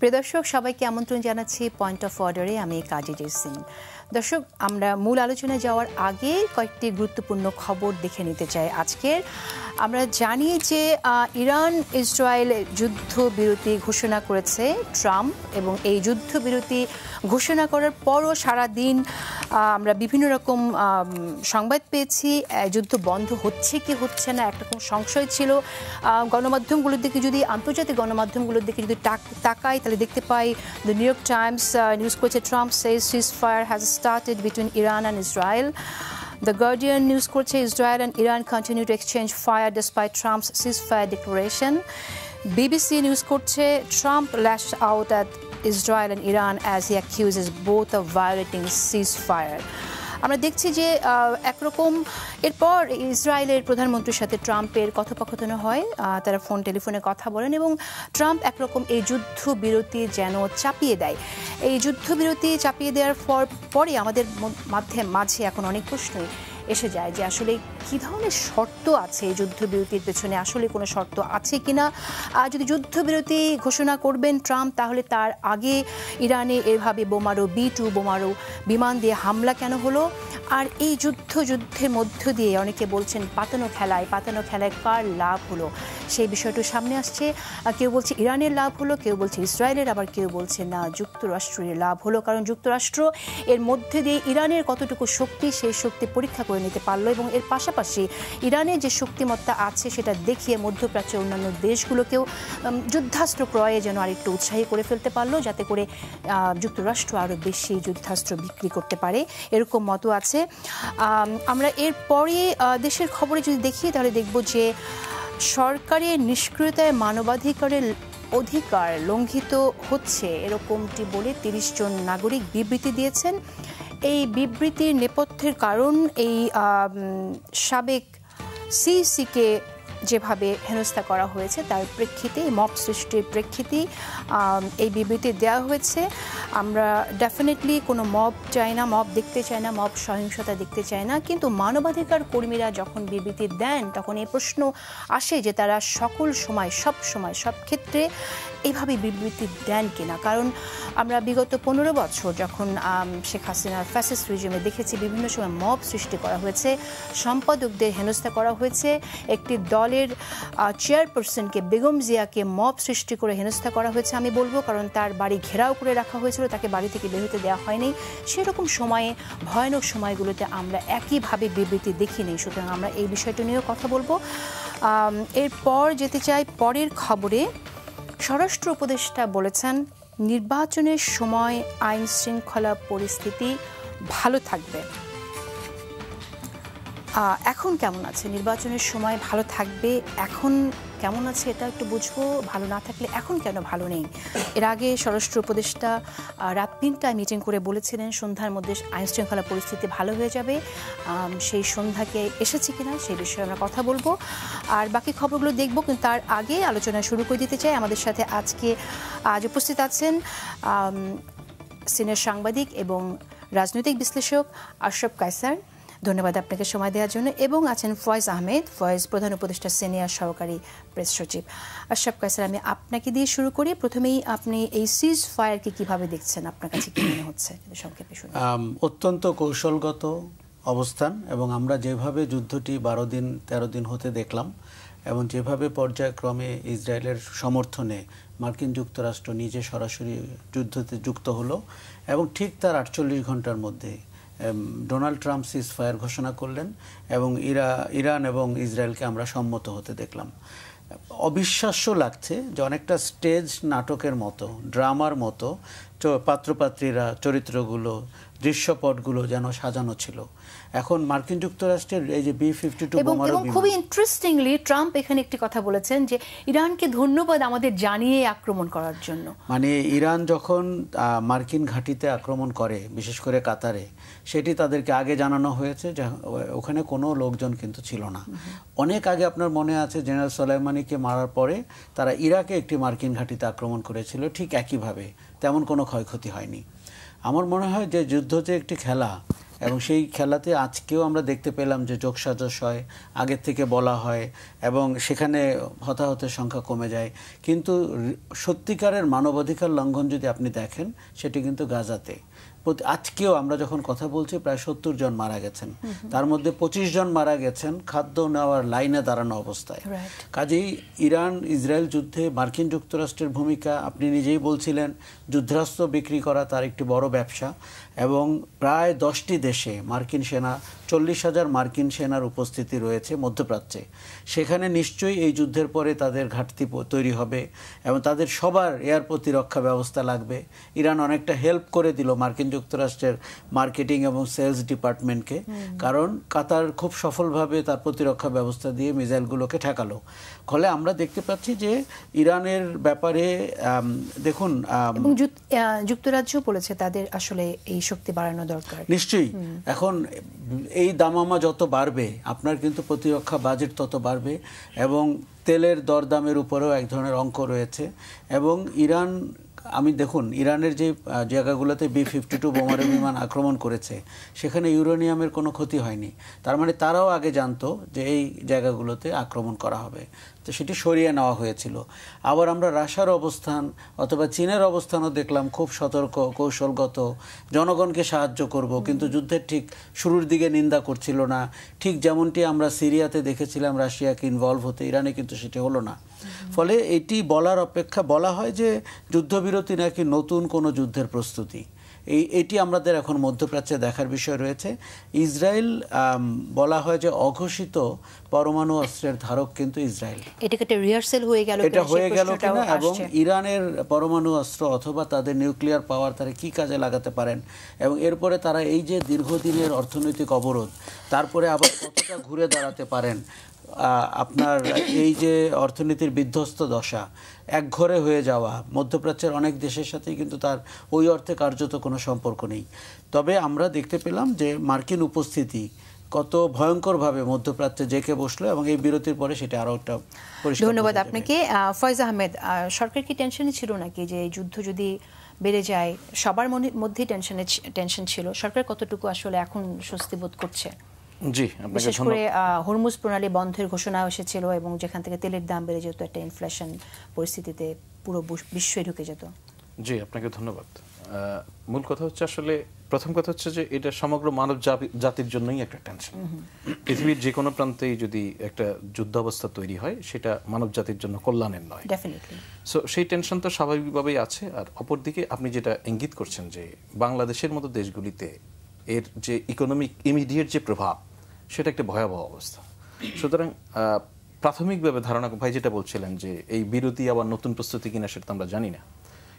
প্রিয় দর্শক, সবাইকে আমন্ত্রণ জানাচ্ছি পয়েন্ট অফ অর্ডারে। আমি কাজী জেসিন। দর্শক, আমরা মূল আলোচনায় যাওয়ার আগে কয়েকটি গুরুত্বপূর্ণ খবর দেখে নিতে চাই। আজকের আমরা জানি যে ইরান ইসরায়েল যুদ্ধবিরতি ঘোষণা করেছে ট্রাম্প, এবং এই যুদ্ধবিরতি ঘোষণা করার পরও সারাদিন আমরা বিভিন্ন রকম সংবাদ পেয়েছি। যুদ্ধ বন্ধ হচ্ছে কি হচ্ছে না একটা কোনো সংশয় ছিল। গণমাধ্যমগুলোর দিকে যদি, আন্তর্জাতিক গণমাধ্যমগুলোর দিকে যদি তাকাই, তাহলে দেখতে পাই the New York Times news করেছে Trump says ceasefire has started between Iran and Israel. The Guardian news করছে Israel and Iran continue to exchange fire despite Trump's ceasefire declaration. BBC news করছে Trump lashed out at Israel and Iran as he accuses both of violating ceasefire. আমরা দেখছি যে একরকম এরপর ইসরায়েলের প্রধানমন্ত্রীর সাথে ট্রাম্পের কথোপকথন হয়। তারা টেলিফোনে কথা বলেন এবং ট্রাম্প একরকম এই যুদ্ধবিরতি যেন চাপিয়ে দেয়। এই যুদ্ধবিরতি চাপিয়ে দেওয়ার পরে আমাদের মাঝে এখন অনেক প্রশ্নই এসে যায় যে আসলে কী ধরনের শর্ত আছে এই যুদ্ধবিরতির পেছনে, আসলে কোনো শর্ত আছে কিনা। যদি যুদ্ধবিরতি ঘোষণা করবেন ট্রাম্প, তাহলে তার আগে ইরানে এভাবে B-2 বোমারু বিমান দিয়ে হামলা কেন হলো? আর এই যুদ্ধের মধ্য দিয়ে অনেকে বলছেন পাতানো খেলায় কার লাভ হলো, সেই বিষয়টি সামনে আসছে। কেউ বলছে ইরানের লাভ হলো, কেউ বলছে ইসরায়েলের, আবার কেউ বলছে না যুক্তরাষ্ট্রের লাভ হলো, কারণ যুক্তরাষ্ট্র এর মধ্যে দিয়ে ইরানের কতটুকু শক্তি, সেই শক্তি পরীক্ষা করে নিতে পারলো এবং এর পাশাপাশি ইরানের যে শক্তিমত্তা আছে সেটা দেখিয়ে মধ্যপ্রাচ্যের অন্যান্য দেশগুলোকেও যুদ্ধাস্ত্র ক্রয়ে যেন আরেকটু উৎসাহী করে ফেলতে পারলো, যাতে করে যুক্তরাষ্ট্র আরও বেশি যুদ্ধাস্ত্র বিক্রি করতে পারে, এরকম মতো আছে। আমরা এরপরে দেশের খবরে যদি দেখি, তাহলে দেখব যে সরকারের নিষ্ক্রিয়তায় মানবাধিকারের অধিকার লঙ্ঘিত হচ্ছে এরকমটি বলে 30 জন নাগরিক বিবৃতি দিয়েছেন। এই বিবৃতির নেপথ্যের কারণ এই সাবেক সিইসিকে যেভাবে হেনস্থা করা হয়েছে তার প্রেক্ষিতে, মব সৃষ্টির প্রেক্ষিতেই এই বিবৃতি দেওয়া হয়েছে। আমরা ডেফিনেটলি কোনো মব চাই না, মব দেখতে চাই না, মব সহিংসতা দেখতে চাই না, কিন্তু মানবাধিকার কর্মীরা যখন বিবৃতি দেন তখন এই প্রশ্ন আসে যে তারা সকল সময়, সব ক্ষেত্রে এইভাবে বিবৃতি দেন কিনা। কারণ আমরা বিগত 15 বছর যখন শেখ হাসিনার ফ্যাসিস্ট রিজিমে দেখেছি বিভিন্ন সময় মব সৃষ্টি করা হয়েছে, সম্পাদকদের হেনস্থা করা হয়েছে, একটি দলের চেয়ারপারসনকে, বেগম জিয়াকে মব সৃষ্টি করে হেনস্থা করা হয়েছে। আমি বলবো কারণ তার বাড়ি ঘেরাও করে রাখা হয়েছিল, তাকে বাড়ি থেকে বের হতে দেওয়া হয়নি। সেরকম সময়ে, ভয়ানক সময়গুলোতে আমরা একইভাবে বিবৃতি দেখিনি। সুতরাং আমরা এই বিষয়টা নিয়েও কথা বলবো। এরপর যেতে চাই পরের খবরে। স্বরাষ্ট্র উপদেষ্টা বলেছেন নির্বাচনের সময় আইন শৃঙ্খলা পরিস্থিতি ভালো থাকবে। এখন কেমন আছে? নির্বাচনের সময় ভালো থাকবে, এখন কেমন আছে এটা একটু বুঝবো। ভালো না থাকলে এখন কেন ভালো নেই? এর আগে স্বরাষ্ট্র উপদেষ্টা রাত 3টায় মিটিং করে বলেছিলেন সন্ধ্যার মধ্যে আইন শৃঙ্খলা পরিস্থিতি ভালো হয়ে যাবে। সেই সন্ধ্যাকে এসেছে কিনা সেই বিষয়ে আমরা কথা বলবো, আর বাকি খবরগুলো দেখব। কিন্তু তার আগে আলোচনা শুরু করে দিতে চাই। আমাদের সাথে আজ উপস্থিত আছেন সিনিয়র সাংবাদিক এবং রাজনৈতিক বিশ্লেষক আশরাফ কায়সার, ধন্যবাদ আপনাকে সময় দেওয়ার জন্য, এবং আছেন ফয়েজ আহমেদ, ফয়েজ প্রধান উপদেষ্টা সিনিয়র সহকারী প্রেস সচিব। আশরাফ কায়সার, আমি আপনাকে দিয়ে শুরু করি। প্রথমেই আপনি এই সিজ ফায়ারকে কিভাবে দেখছেন, আপনার কাছে কি মনে হচ্ছে সংক্ষেপে শুনুন। অত্যন্ত কৌশলগত অবস্থান, এবং আমরা যেভাবে যুদ্ধটি 12-13 দিন হতে দেখলাম এবং যেভাবে পর্যায়ক্রমে ইসরায়েলের সমর্থনে মার্কিন যুক্তরাষ্ট্র নিজে সরাসরি যুদ্ধতে যুক্ত হলো এবং ঠিক তার 48 ঘন্টার মধ্যে ডোনাল্ড ট্রাম্প সিজফায়ার ঘোষণা করলেন এবং ইরান এবং ইসরায়েলকে আমরা সম্মত হতে দেখলাম। অবিশ্বাস্য লাগছে যে অনেকটা স্টেজ নাটকের মতো, ড্রামার মতো পাত্রপাত্রীরা, চরিত্রগুলো, দৃশ্যপটগুলো যেন সাজানো ছিল। এখন মার্কিন যুক্তরাষ্ট্রের এই যে B-52 বোমারু বিমান, খুবই ইন্টারেস্টিংলি ট্রাম্প এখানে একটি কথা বলেছেন যে ইরানকে ধন্যবাদ আমাদের জানিয়ে আক্রমণ করার জন্য। মানে ইরান যখন মার্কিন ঘাঁটিতে আক্রমণ করে, বিশেষ করে কাতারে, সেটি তাদেরকে আগে জানানো হয়েছে যে ওখানে কোনো লোকজন কিন্তু ছিল না। অনেক আগে আপনার মনে আছে জেনারেল সোলাইমানিকে মারার পরে তারা ইরাকে একটি মার্কিন ঘাঁটিতে আক্রমণ করেছিল, ঠিক একইভাবে, তেমন কোনো ক্ষয়ক্ষতি হয়নি। আমার মনে হয় যে যুদ্ধ যে একটি খেলা, এবং সেই খেলাতে আজকেও আমরা দেখতে পেলাম যে যোগসাজশ হয়, আগের থেকে বলা হয় এবং সেখানে হতাহতের সংখ্যা কমে যায়। কিন্তু সত্যিকারের মানবাধিকার লঙ্ঘন যদি আপনি দেখেন সেটি কিন্তু গাজাতে। আজকেও আমরা যখন কথা বলছি প্রায় 70 জন মারা গেছেন, তার মধ্যে 25 জন মারা গেছেন খাদ্য নেওয়ার লাইনে দাঁড়ানো অবস্থায়। কাজেই ইরান ইসরায়েল যুদ্ধে মার্কিন যুক্তরাষ্ট্রের ভূমিকা আপনি নিজেই বলছিলেন, যুদ্ধাস্ত্র বিক্রি করা তার একটি বড় ব্যবসা এবং প্রায় 10টি দেশে মার্কিন সেনা 40,000 মার্কিন সেনার উপস্থিতি রয়েছে মধ্যপ্রাচ্যে। সেখানে নিশ্চয়ই এই যুদ্ধের পরে তাদের ঘাটতি তৈরি হবে এবং তাদের সবার এয়ার প্রতিরক্ষা ব্যবস্থা লাগবে। ইরান অনেকটা হেল্প করে দিল মার্কিন যুক্তরাষ্ট্রের মার্কেটিং এবং সেলস ডিপার্টমেন্টকে, কারণ কাতার খুব সফলভাবে তার প্রতিরক্ষা ব্যবস্থা দিয়ে মিসাইলগুলোকে ঠেকালো। ফলে আমরা দেখতে পাচ্ছি যে ইরানের ব্যাপারে দেখুন, এবং যুক্তরাজ্য বলেছে তাদের আসলে এই শক্তি বাড়ানো দরকার। নিশ্চয়ই এখন এই দামামা যত বাড়বে আপনার কিন্তু প্রতিরক্ষা বাজেট তত বাড়বে এবং তেলের দরদামের উপরেও এক ধরনের অঙ্ক রয়েছে। এবং ইরান, আমি দেখুন ইরানের যে জায়গাগুলোতে B-52 বোমারু বিমান আক্রমণ করেছে সেখানে ইউরেনিয়ামের কোনো ক্ষতি হয়নি। তার মানে তারাও আগে জানতো যে এই জায়গাগুলোতে আক্রমণ করা হবে, তো সেটি সরিয়ে নেওয়া হয়েছিল। আবার আমরা রাশিয়ার অবস্থান অথবা চীনের অবস্থানও দেখলাম খুব সতর্ক, কৌশলগত, জনগণকে সাহায্য করব, কিন্তু যুদ্ধের ঠিক শুরুর দিকে নিন্দা করছিল না। ঠিক যেমনটি আমরা সিরিয়াতে দেখেছিলাম রাশিয়াকে ইনভলভ হতে, ইরানে কিন্তু সেটি হলো না। ফলে এটি বলার অপেক্ষা, বলা হয় যে যুদ্ধবিরতি নাকি নতুন কোনো যুদ্ধের প্রস্তুতি, এটি আমাদের এখন মধ্যপ্রাচ্যে দেখার বিষয় রয়েছে। ইসরায়েল বলা হয় যে অঘোষিত পরমাণু অস্ত্রের ধারক কিন্তু ইসরায়েল। এটা রিহার্সাল হয়ে গেল, এটা হয়ে গেল কিনা, এবং ইরানের পরমাণু অস্ত্র অথবা তাদের নিউক্লিয়ার পাওয়ার তারা কি কাজে লাগাতে পারেন এবং এরপরে তারা এই যে দীর্ঘদিনের অর্থনৈতিক অবরোধ তারপরে আবার কতটা ঘুরে দাঁড়াতে পারেন। আপনার এই যে অর্থনীতির বিধ্বস্ত দশা, একঘরে হয়ে যাওয়া, মধ্যপ্রাচ্যের অনেক দেশের সাথেই কিন্তু তার ওই অর্থে কার্যত কোনো সম্পর্ক নেই। তবে আমরা দেখতে পেলাম যে মার্কিন উপস্থিতি কত ভয়ঙ্করভাবে মধ্যপ্রাচ্যে জেঁকে বসলো এবং এই বিরতির পরে সেটা আরও একটা পরিষ্কার। ধন্যবাদ আপনাকে। ফয়েজ আহমেদ, সরকার কি টেনশনে ছিল নাকি যে এই যুদ্ধ যদি বেড়ে যায়? সবার মধ্যেই টেনশন ছিল। সরকার কতটুকু আসলে এখন স্বস্তি বোধ করছে? জি, বিশেষ করে হরমুজ প্রণালী বন্ধের ঘোষণা এসেছিল এবং যেখান থেকে তেলের দাম বেড়ে যেত, একটা ইনফ্লেশন পরিস্থিতিতে পুরো বিশ্বই ঢুকে যেত। জি, আপনাকে ধন্যবাদ। মূল কথা হচ্ছে, আসলে প্রথম কথা হচ্ছে যে এটা সমগ্র মানব জাতির জন্যই একটা টেনশন। পৃথিবীর যে কোনো প্রান্তেই যদি একটা যুদ্ধ অবস্থা তৈরি হয় সেটা মানব জাতির জন্য কল্যাণের নয়। ডেফিনেটলি। সো সেই টেনশন তো স্বাভাবিকভাবেই আছে। আর অপরদিকে আপনি যেটা ইঙ্গিত করছেন যে বাংলাদেশের মতো দেশগুলিতে এর যে ইকোনমিক ইমিডিয়েট যে প্রভাব, সেটা একটা ভয়াবহ অবস্থা। সুতরাং প্রাথমিকভাবে ধারণা, ভাই যেটা বলছিলেন যে এই বিরতি আবার নতুন প্রস্তুতি কিনা, সেটা তো আমরা জানি না,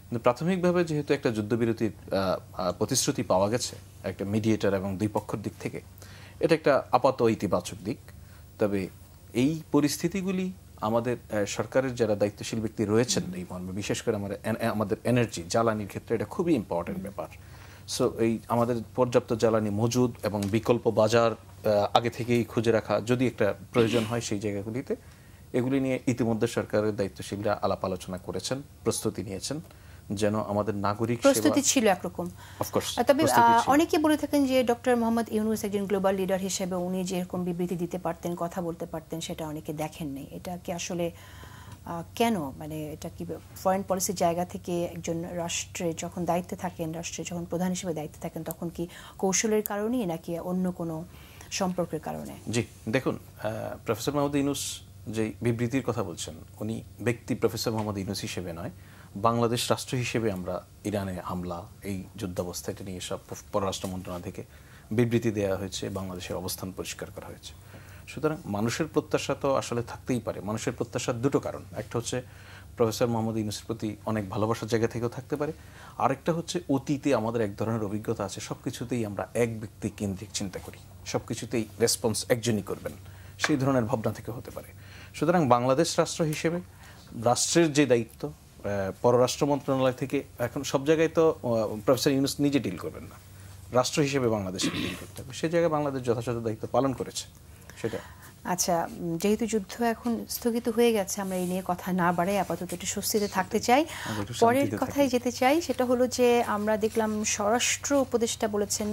কিন্তু প্রাথমিকভাবে যেহেতু একটা যুদ্ধবিরতির প্রতিশ্রুতি পাওয়া গেছে একটা মিডিয়েটর এবং দুই পক্ষের দিক থেকে, এটা একটা আপাত ইতিবাচক দিক। তবে এই পরিস্থিতিগুলি আমাদের সরকারের যারা দায়িত্বশীল ব্যক্তি রয়েছেন এই মর্মে, বিশেষ করে আমাদের এনার্জি জ্বালানির ক্ষেত্রে এটা খুবই ইম্পর্টেন্ট ব্যাপার। সো এই আমাদের পর্যাপ্ত জ্বালানি মজুদ এবং বিকল্প বাজার আগে থেকেই খুঁজে রাখা যদি একটা প্রয়োজন হয় সেই জায়গাগুলিতে, এগুলি নিয়ে ইতিমধ্যে সরকারের দায়িত্বশীলরা আলাপ আলোচনা করেছেন, প্রস্তুতি নিয়েছেন, যেন আমাদের নাগরিক প্রস্তুতি ছিল একরকম। তবে অনেকে বলে থাকেন যে ডক্টর মোহাম্মদ ইউনূস একজন গ্লোবাল লিডার হিসেবে উনি যেরকম বিবৃতি দিতে পারতেন, কথা বলতে পারতেন, সেটা অনেকে দেখেননি। এটা কি আসলে কেন? মানে এটা কি ফরেন পলিসির জায়গা থেকে একজন রাষ্ট্রে যখন দায়িত্বে থাকেন, রাষ্ট্রে যখন প্রধান হিসেবে দায়িত্বে থাকেন, তখন কি কৌশলের কারণেই নাকি অন্য কোনো সম্পর্কের কারণে? জি, দেখুন, প্রফেসর মোহাম্মদ ইউনূস যে বিবৃতির কথা বলছেন, উনি ব্যক্তি প্রফেসর মোহাম্মদ ইউনূস হিসেবে নয়, বাংলাদেশ রাষ্ট্র হিসেবে আমরা ইরানে হামলা, এই যুদ্ধাবস্থা, এটা নিয়ে সব পররাষ্ট্র মন্ত্রণালয় থেকে বিবৃতি দেওয়া হয়েছে, বাংলাদেশের অবস্থান পরিষ্কার করা হয়েছে। সুতরাং মানুষের প্রত্যাশা তো আসলে থাকতেই পারে। মানুষের প্রত্যাশার দুটো কারণ, একটা হচ্ছে প্রফেসর মোহাম্মদ ইউনূসের প্রতি অনেক ভালোবাসার জায়গা থেকেও থাকতে পারে, আরেকটা হচ্ছে অতীতে আমাদের এক ধরনের অভিজ্ঞতা আছে, সব কিছুতেই আমরা এক ব্যক্তি কেন্দ্রিক চিন্তা করি, সব কিছুতেই রেসপন্স একজনই করবেন, সেই ধরনের ভাবনা থেকে হতে পারে। সুতরাং বাংলাদেশ রাষ্ট্র হিসেবে রাষ্ট্রের যে দায়িত্ব, পররাষ্ট্র মন্ত্রণালয় থেকে এখন সব জায়গায় তো প্রফেসর ইউনূস নিজে ডিল করবেন না, রাষ্ট্র হিসেবে বাংলাদেশকে ডিল করতে হবে, সেই জায়গায় বাংলাদেশ যথাযথ দায়িত্ব পালন করেছে সেটা। আচ্ছা, যেহেতু যুদ্ধ এখন স্থগিত হয়ে গেছে, আমরা এই নিয়ে কথা না বাড়াই, আপাতত একটু স্বস্তিতে থাকতে চাই। পরের কথায় যেতে চাই, সেটা হলো যে আমরা দেখলাম স্বরাষ্ট্র উপদেষ্টা বলেছেন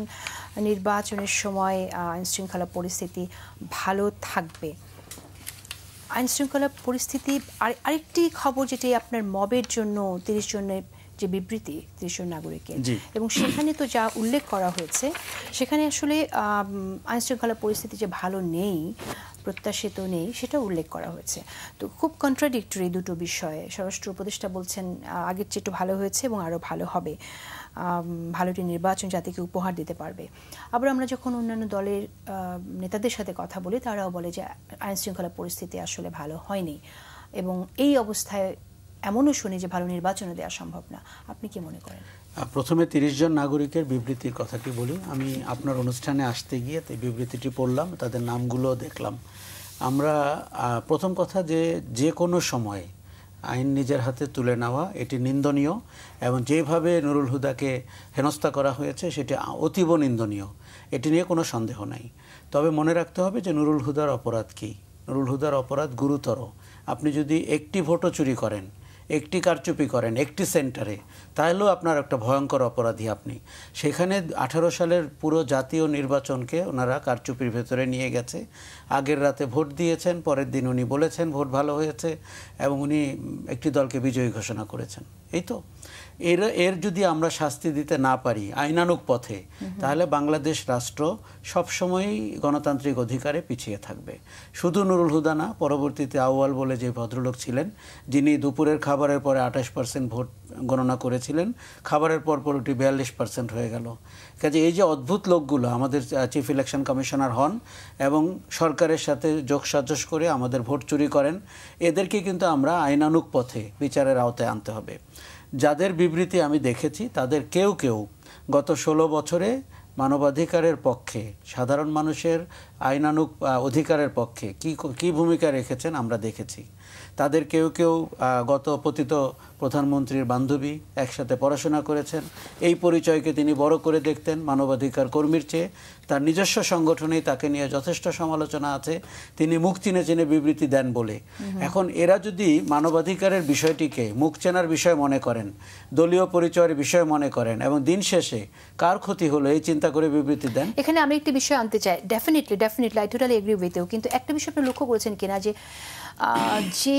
নির্বাচনের সময় আইনশৃঙ্খলা পরিস্থিতি ভালো থাকবে। আইনশৃঙ্খলা পরিস্থিতি আরেকটি খবর যেটি আপনার মবের জন্য 30 জনের যে বিবৃতি 30 জন নাগরিকের, এবং সেখানে তো যা উল্লেখ করা হয়েছে সেখানে আসলে আইনশৃঙ্খলা পরিস্থিতি যে ভালো নেই, প্রত্যাশিত নেই, সেটা উল্লেখ করা হয়েছে। তো খুব কন্ট্রাডিক্টরি দুটো বিষয়ে। স্বরাষ্ট্র উপদেষ্টা বলছেন আগের চেয়ে একটু ভালো হয়েছে এবং আরও ভালো হবে, ভালো একটি নির্বাচন জাতিকে উপহার দিতে পারবে। আবার আমরা যখন অন্যান্য দলের নেতাদের সাথে কথা বলি, তারাও বলে যে আইনশৃঙ্খলা পরিস্থিতি আসলে ভালো হয়নি, এবং এই অবস্থায় এমনও শুনি যে ভালো নির্বাচনও দেওয়া সম্ভব না। আপনি কি মনে করেন? প্রথমে 30 জন নাগরিকের বিবৃতির কথাটি বলি। আমি আপনার অনুষ্ঠানে আসতে গিয়ে এই বিবৃতিটি পড়লাম, তাদের নামগুলো দেখলাম। আমরা প্রথম কথা যে কোনো সময় আইন নিজের হাতে তুলে নেওয়া এটি নিন্দনীয়, এবং যেভাবে নুরুল হুদাকে হেনস্থা করা হয়েছে সেটি অতীব নিন্দনীয়, এটি নিয়ে কোনো সন্দেহ নাই। তবে মনে রাখতে হবে যে নুরুল হুদার অপরাধ কী। নুরুল হুদার অপরাধ গুরুতর। আপনি যদি একটি ভোটও চুরি করেন, একটি কারচুপি করেন একটি সেন্টারে, তাহলেও আপনার একটা ভয়ঙ্কর অপরাধী আপনি। সেখানে 18 সালের পুরো জাতীয় নির্বাচনকে ওনারা কারচুপির ভেতরে নিয়ে গেছে। আগের রাতে ভোট দিয়েছেন, পরের দিন উনি বলেছেন ভোট ভালো হয়েছে, এবং উনি একটি দলকে বিজয়ী ঘোষণা করেছেন। এই তো এর যদি আমরা শাস্তি দিতে না পারি আইনানুগ পথে, তাহলে বাংলাদেশ রাষ্ট্র সবসময়ই গণতান্ত্রিক অধিকারে পিছিয়ে থাকবে। শুধু নুরুল হুদা না, পরবর্তীতে আউয়াল বলে যে ভদ্রলোক ছিলেন, যিনি দুপুরের খাবারের পরে 28% ভোট গণনা করেছিলেন, খাবারের পর ওটি 42% হয়ে গেল। কাজে এই যে অদ্ভুত লোকগুলো আমাদের চিফ ইলেকশন কমিশনার হন এবং সরকারের সাথে যোগসাজশ করে আমাদের ভোট চুরি করেন, এদেরকে কিন্তু আমরা আইনানুগ পথে বিচারের আওতায় আনতে হবে। যাদের বিবৃতি আমি দেখেছি তাদের কেউ কেউ গত 16 বছরে মানবাধিকারের পক্ষে, সাধারণ মানুষের আইনানুগ অধিকারের পক্ষে কি ভূমিকা রেখেছেন আমরা দেখেছি। তাদের কেউ কেউ গত পতিত প্রধানমন্ত্রীর বান্ধবী, একসাথে পড়াশোনা করেছেন, এই পরিচয়কে তিনি বড় করে দেখতেন মানবাধিকার কর্মীর চেয়ে। তার নিজস্ব সংগঠনেই তাকে নিয়ে যথেষ্ট সমালোচনা আছে, তিনি মুখ চিনে চিনে বিবৃতি দেন বলে। এখন এরা যদি মানবাধিকারের বিষয়টিকে মুখ চেনার বিষয় মনে করেন, দলীয় পরিচয়ের বিষয় মনে করেন, এবং দিন শেষে কার ক্ষতি হলো এই চিন্তা করে বিবৃতি দেন। এখানে আমি একটি বিষয় আনতে চাই, definitely I totally agree with you, কিন্তু একটা বিষয় আপনি লক্ষ্য করেছেন কিনা যে যে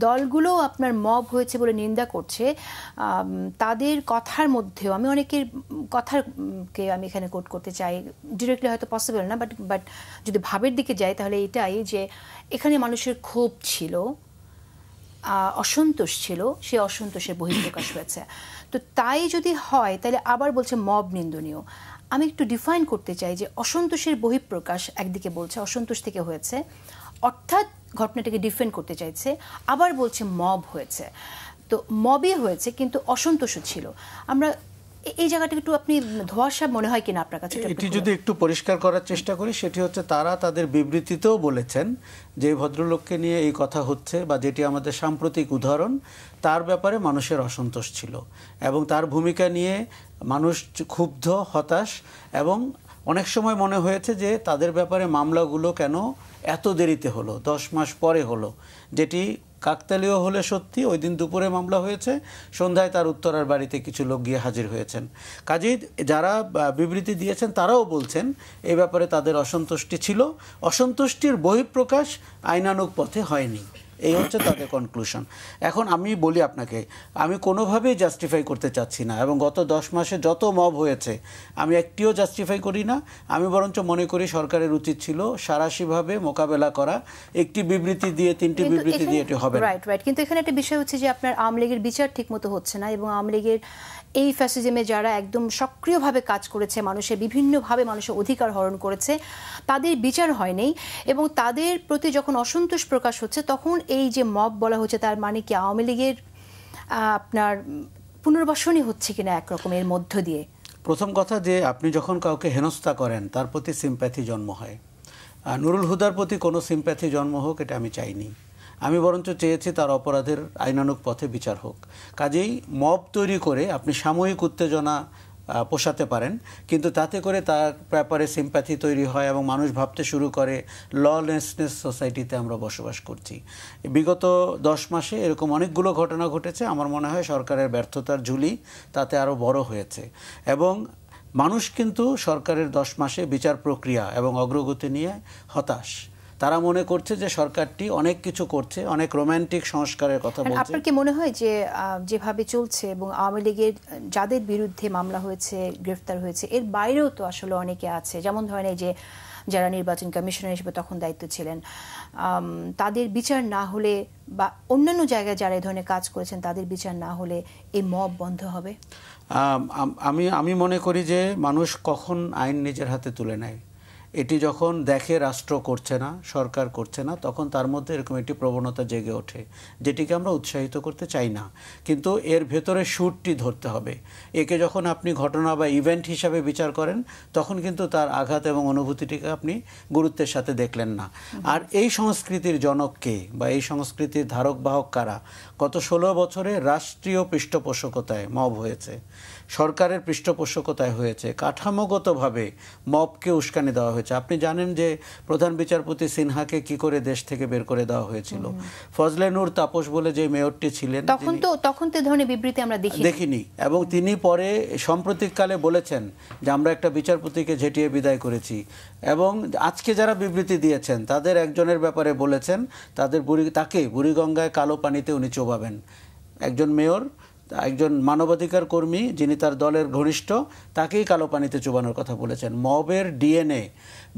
দলগুলো আপনার মব হয়েছে বলে নিন্দা করছে, তাদের কথার মধ্যেও আমি অনেকের কথাকে আমি এখানে কোট করতে চাই, ডিরেক্টলি হয়তো পসিবল না, বাট যদি ভাবের দিকে যাই তাহলে এটাই যে এখানে মানুষের ক্ষোভ ছিল, অসন্তোষ ছিল, সে অসন্তোষের বহিঃপ্রকাশ হয়েছে। তো তাই যদি হয় তাহলে আবার বলছে মব নিন্দনীয়। আমি একটু ডিফাইন করতে চাই যে অসন্তোষের বহিঃপ্রকাশ একদিকে বলছে অসন্তোষ থেকে হয়েছে, অর্থাৎ ঘটনাটাকে ডিফেন্ড করতে চাইছে, আবার বলছে মব হয়েছে। তো মবই হয়েছে কিন্তু অসন্তোষও ছিল। আমরা এই জায়গাটা একটু আপনি ধোঁয়াশা মনে হয় কিনা আপনার কাছে? এটি যদি একটু পরিষ্কার করার চেষ্টা করি, সেটি হচ্ছে তারা তাদের বিবৃতিতেও বলেছেন যে ভদ্রলোককে নিয়ে এই কথা হচ্ছে, বা যেটি আমাদের সাম্প্রতিক উদাহরণ, তার ব্যাপারে মানুষের অসন্তোষ ছিল, এবং তার ভূমিকা নিয়ে মানুষ ক্ষুব্ধ, হতাশ, এবং অনেক সময় মনে হয়েছে যে তাদের ব্যাপারে মামলাগুলো কেন এত দেরিতে হলো, 10 মাস পরে হলো, যেটি কাকতালীয় হলে সত্যি ওই দিন দুপুরে মামলা হয়েছে, সন্ধ্যায় তার উত্তরার বাড়িতে কিছু লোক গিয়ে হাজির হয়েছেন। কাজেই যারা বিবৃতি দিয়েছেন তারাও বলছেন এই ব্যাপারে তাদের অসন্তুষ্টি ছিল, অসন্তুষ্টির বহিঃপ্রকাশ আইনানুগ পথে হয়নি, এই হচ্ছে তাদের কনক্লুশন। এখন আমি বলি আপনাকে, আমি কোনোভাবেই জাস্টিফাই করতে চাচ্ছি না, এবং গত 10 মাসে যত মব হয়েছে আমি একটিও জাস্টিফাই করি না। আমি বরঞ্চ মনে করি সরকারের উচিত ছিল সারাশিভাবে মোকাবেলা করা, একটি বিবৃতি দিয়ে 3টি বিবৃতি দিয়ে এটি হবে না। রাইট, কিন্তু এখানে একটা বিষয় হচ্ছে যে আপনার আওয়ামী লীগের বিচার ঠিকমতো হচ্ছে না, এবং আওয়ামী লীগের এই ফ্যাসিজমে যারা একদম সক্রিয়ভাবে কাজ করেছে, মানুষের বিভিন্নভাবে মানুষের অধিকার হরণ করেছে, তাদের বিচার হয়নি, এবং তাদের প্রতি যখন অসন্তোষ প্রকাশ হচ্ছে তখন এই যে মব বলা হচ্ছে, তার মানে কি আওয়ামী লীগের আপনার পুনর্বাসনই হচ্ছে কিনা একরকমের মধ্য দিয়ে? প্রথম কথা যে আপনি যখন কাউকে হেনস্থা করেন তার প্রতি সিম্প্যাথি জন্ম হয়। নুরুল হুদার প্রতি কোনো সিম্প্যাথি জন্ম হোক এটা আমি চাইনি, আমি বরঞ্চ চেয়েছি তার অপরাধের আইনানুগ পথে বিচার হোক। কাজেই মব তৈরি করে আপনি সাময়িক উত্তেজনা পোষাতে পারেন, কিন্তু তাতে করে তার ব্যাপারে সিম্প্যাথি তৈরি হয় এবং মানুষ ভাবতে শুরু করে ললেসনেস সোসাইটিতে আমরা বসবাস করছি। বিগত 10 মাসে এরকম অনেকগুলো ঘটনা ঘটেছে। আমার মনে হয় সরকারের ব্যর্থতার ঝুলি তাতে আরও বড় হয়েছে এবং মানুষ কিন্তু সরকারের 10 মাসে বিচার প্রক্রিয়া এবং অগ্রগতি নিয়ে হতাশ। তারা মনে করছে যে সরকারটি অনেক কিছু করছে, অনেক রোমান্টিক সংস্কারের কথা বলছে। আপনার কি মনে হয় যে যেভাবে চলছে এবং আওয়ামী লীগের যাদের বিরুদ্ধে মামলা হয়েছে, গ্রেফতার হয়েছে, এর বাইরেও তো আসলে অনেকে আছে, যেমন ধরেন এই যে যারা নির্বাচন কমিশনার হিসেবে তখন দায়িত্ব ছিলেন, তাদের বিচার না হলে বা অন্যান্য জায়গায় যারা এই ধরনের কাজ করেছেন তাদের বিচার না হলে এই মব বন্ধ হবে? আমি মনে করি যে মানুষ কখন আইন নিজের হাতে তুলে নেয়, এটি যখন দেখে রাষ্ট্র করছে না, সরকার করছে না, তখন তার মধ্যে এরকম একটি প্রবণতা জেগে ওঠে, যেটিকে আমরা উৎসাহিত করতে চাই না। কিন্তু এর ভেতরে সুরটি ধরতে হবে। একে যখন আপনি ঘটনা বা ইভেন্ট হিসাবে বিচার করেন, তখন কিন্তু তার আঘাত এবং অনুভূতিটিকে আপনি গুরুত্বের সাথে দেখলেন না। আর এই সংস্কৃতির জনক কে বা এই সংস্কৃতির ধারক বাহক কারা? গত 16 বছরে রাষ্ট্রীয় পৃষ্ঠপোষকতায় মব হয়েছে, সরকারের পৃষ্ঠপোষকতায় হয়েছে, কাঠামোগতভাবে মবকে উস্কানি দেওয়া হয়েছে। আপনি জানেন যে প্রধান বিচারপতি সিনহাকে কি করে দেশ থেকে বের করে দেওয়া হয়েছিল। ফজলে নূর তাপস বলে যে মেয়রটি ছিলেন, তখন তো ধরনের বিবৃতি আমরা দেখিনি, এবং তিনি পরে সাম্প্রতিককালে বলেছেন যে আমরা একটা বিচারপতিকে ঝেঁটিয়ে বিদায় করেছি। এবং আজকে যারা বিবৃতি দিয়েছেন তাদের একজনের ব্যাপারে বলেছেন তাকে বুড়িগঙ্গায় কালো পানিতে উনি চোবাবেন। একজন মেয়র, একজন মানবাধিকার কর্মী যিনি তার দলের ঘনিষ্ঠ, তাকেই কালো পানিতে চুবানোর কথা বলেছেন। মবের ডিএনএ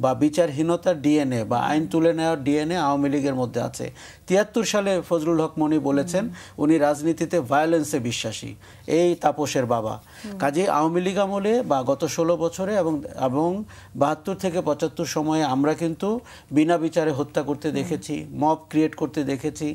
বা বিচারহীনতার ডিএনএ বা আইন তুলে নেওয়ার ডিএনএ আওয়ামী লীগের মধ্যে আছে। 73 সালে ফজলুল হক মনি বলেছেন উনি রাজনীতিতে ভায়োলেন্সে বিশ্বাসী, এই তাপসের বাবা। কাজে আওয়ামী লীগ আমলে বা গত 16 বছরে এবং 72 থেকে 75 সময়ে আমরা কিন্তু বিনা বিচারে হত্যা করতে দেখেছি, মব ক্রিয়েট করতে দেখেছি,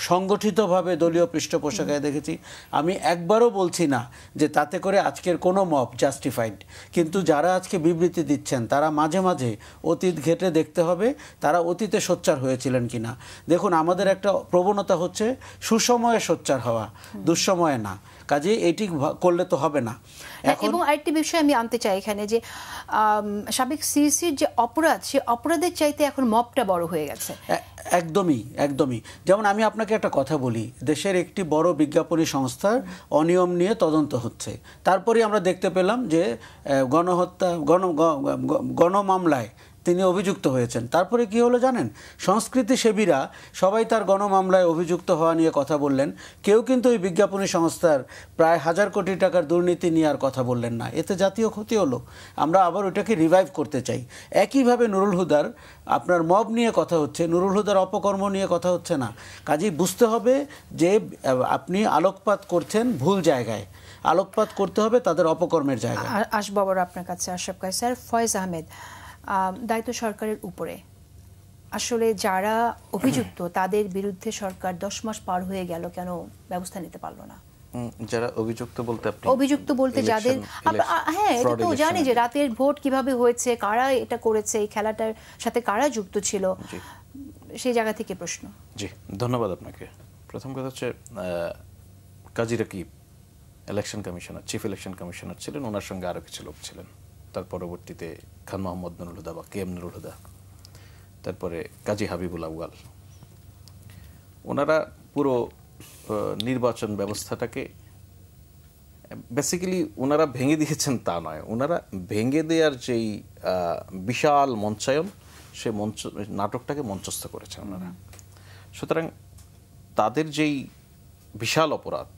সংগঠিতভাবে দলীয় পৃষ্ঠপোষকায় দেখেছি। আমি একবারও বলছি না যে তাতে করে আজকের কোনো মব জাস্টিফাইড, কিন্তু যারা আজকে বিবৃতি দিচ্ছেন তারা মাঝে মাঝে অতীত ঘেঁটে দেখতে হবে তারা অতীতে সোচ্চার হয়েছিলেন কিনা। দেখুন, আমাদের একটা প্রবণতা হচ্ছে সুসময়ে সোচ্চার হওয়া, দুঃসময়ে না। কাজে এটি করলে তো হবে না। এবং আরেকটি বিষয় আমি আনতে চাই এখানে যে সাবেক সিইসির যে অপরাধ, সে অপরাধের চাইতে এখন মবটা বড় হয়ে গেছে। একদমই। যেমন আমি আপনাকে একটা কথা বলি, দেশের একটি বড় বিজ্ঞাপনী সংস্থার অনিয়ম নিয়ে তদন্ত হচ্ছে, তারপরে আমরা দেখতে পেলাম যে গণহত্যা গণমামলায় তিনি অভিযুক্ত হয়েছেন। তারপরে কি হলো জানেন? সংস্কৃতি সেবীরা সবাই তার গণমামলায় অভিযুক্ত হওয়া নিয়ে কথা বললেন, কেউ কিন্তু ওই বিজ্ঞাপনী সংস্থার প্রায় 1000 কোটি টাকার দুর্নীতি নিয়ে আর কথা বললেন না। এতে জাতীয় ক্ষতি হলো। আমরা আবার ওটাকে রিভাইভ করতে চাই। একইভাবে নুরুল হুদার আপনার মব নিয়ে কথা হচ্ছে, নুরুল হুদার অপকর্ম নিয়ে কথা হচ্ছে না। কাজেই বুঝতে হবে যে আপনি আলোকপাত করছেন ভুল জায়গায়, আলোকপাত করতে হবে তাদের অপকর্মের জায়গায়। আসবো আবার আপনার কাছে আশরাফ কায়সার। ফয়েজ আহমেদ, দায়িত্ব সরকারের উপরে, আসলে যারা অভিযুক্ত তাদের বিরুদ্ধে সরকার 10 মাস পার হয়ে গেল, কেন ব্যবস্থা নিতে পারলো না? যারা অভিযুক্ত বলতে যাদের, হ্যাঁ, এটা তো জানি যে রাতের ভোট কিভাবে হয়েছে, কারা এটা করেছে, এই খেলাটার সাথে কারা যুক্ত ছিল, সেই জায়গা থেকে প্রশ্ন। জি, ধন্যবাদ আপনাকে। প্রথম কথা হচ্ছে Kazi Rakib election commissioner, chief election commissioner ছিলেন, ওনার সঙ্গে আরো কিছু লোক ছিলেন। তার পরবর্তীতে খান মোহাম্মদ নুরুল হুদা বা KM নুরুল হুদা, তারপরে কাজী হাবিবুল আউয়াল, ওনারা পুরো নির্বাচন ব্যবস্থাটাকে বেসিক্যালি ওনারা ভেঙে দিয়েছেন তা নয়, ওনারা ভেঙে দেওয়ার যেই বিশাল মঞ্চায়ন, সে নাটকটাকে মঞ্চস্থ করেছেন ওনারা। সুতরাং তাদের যেই বিশাল অপরাধ,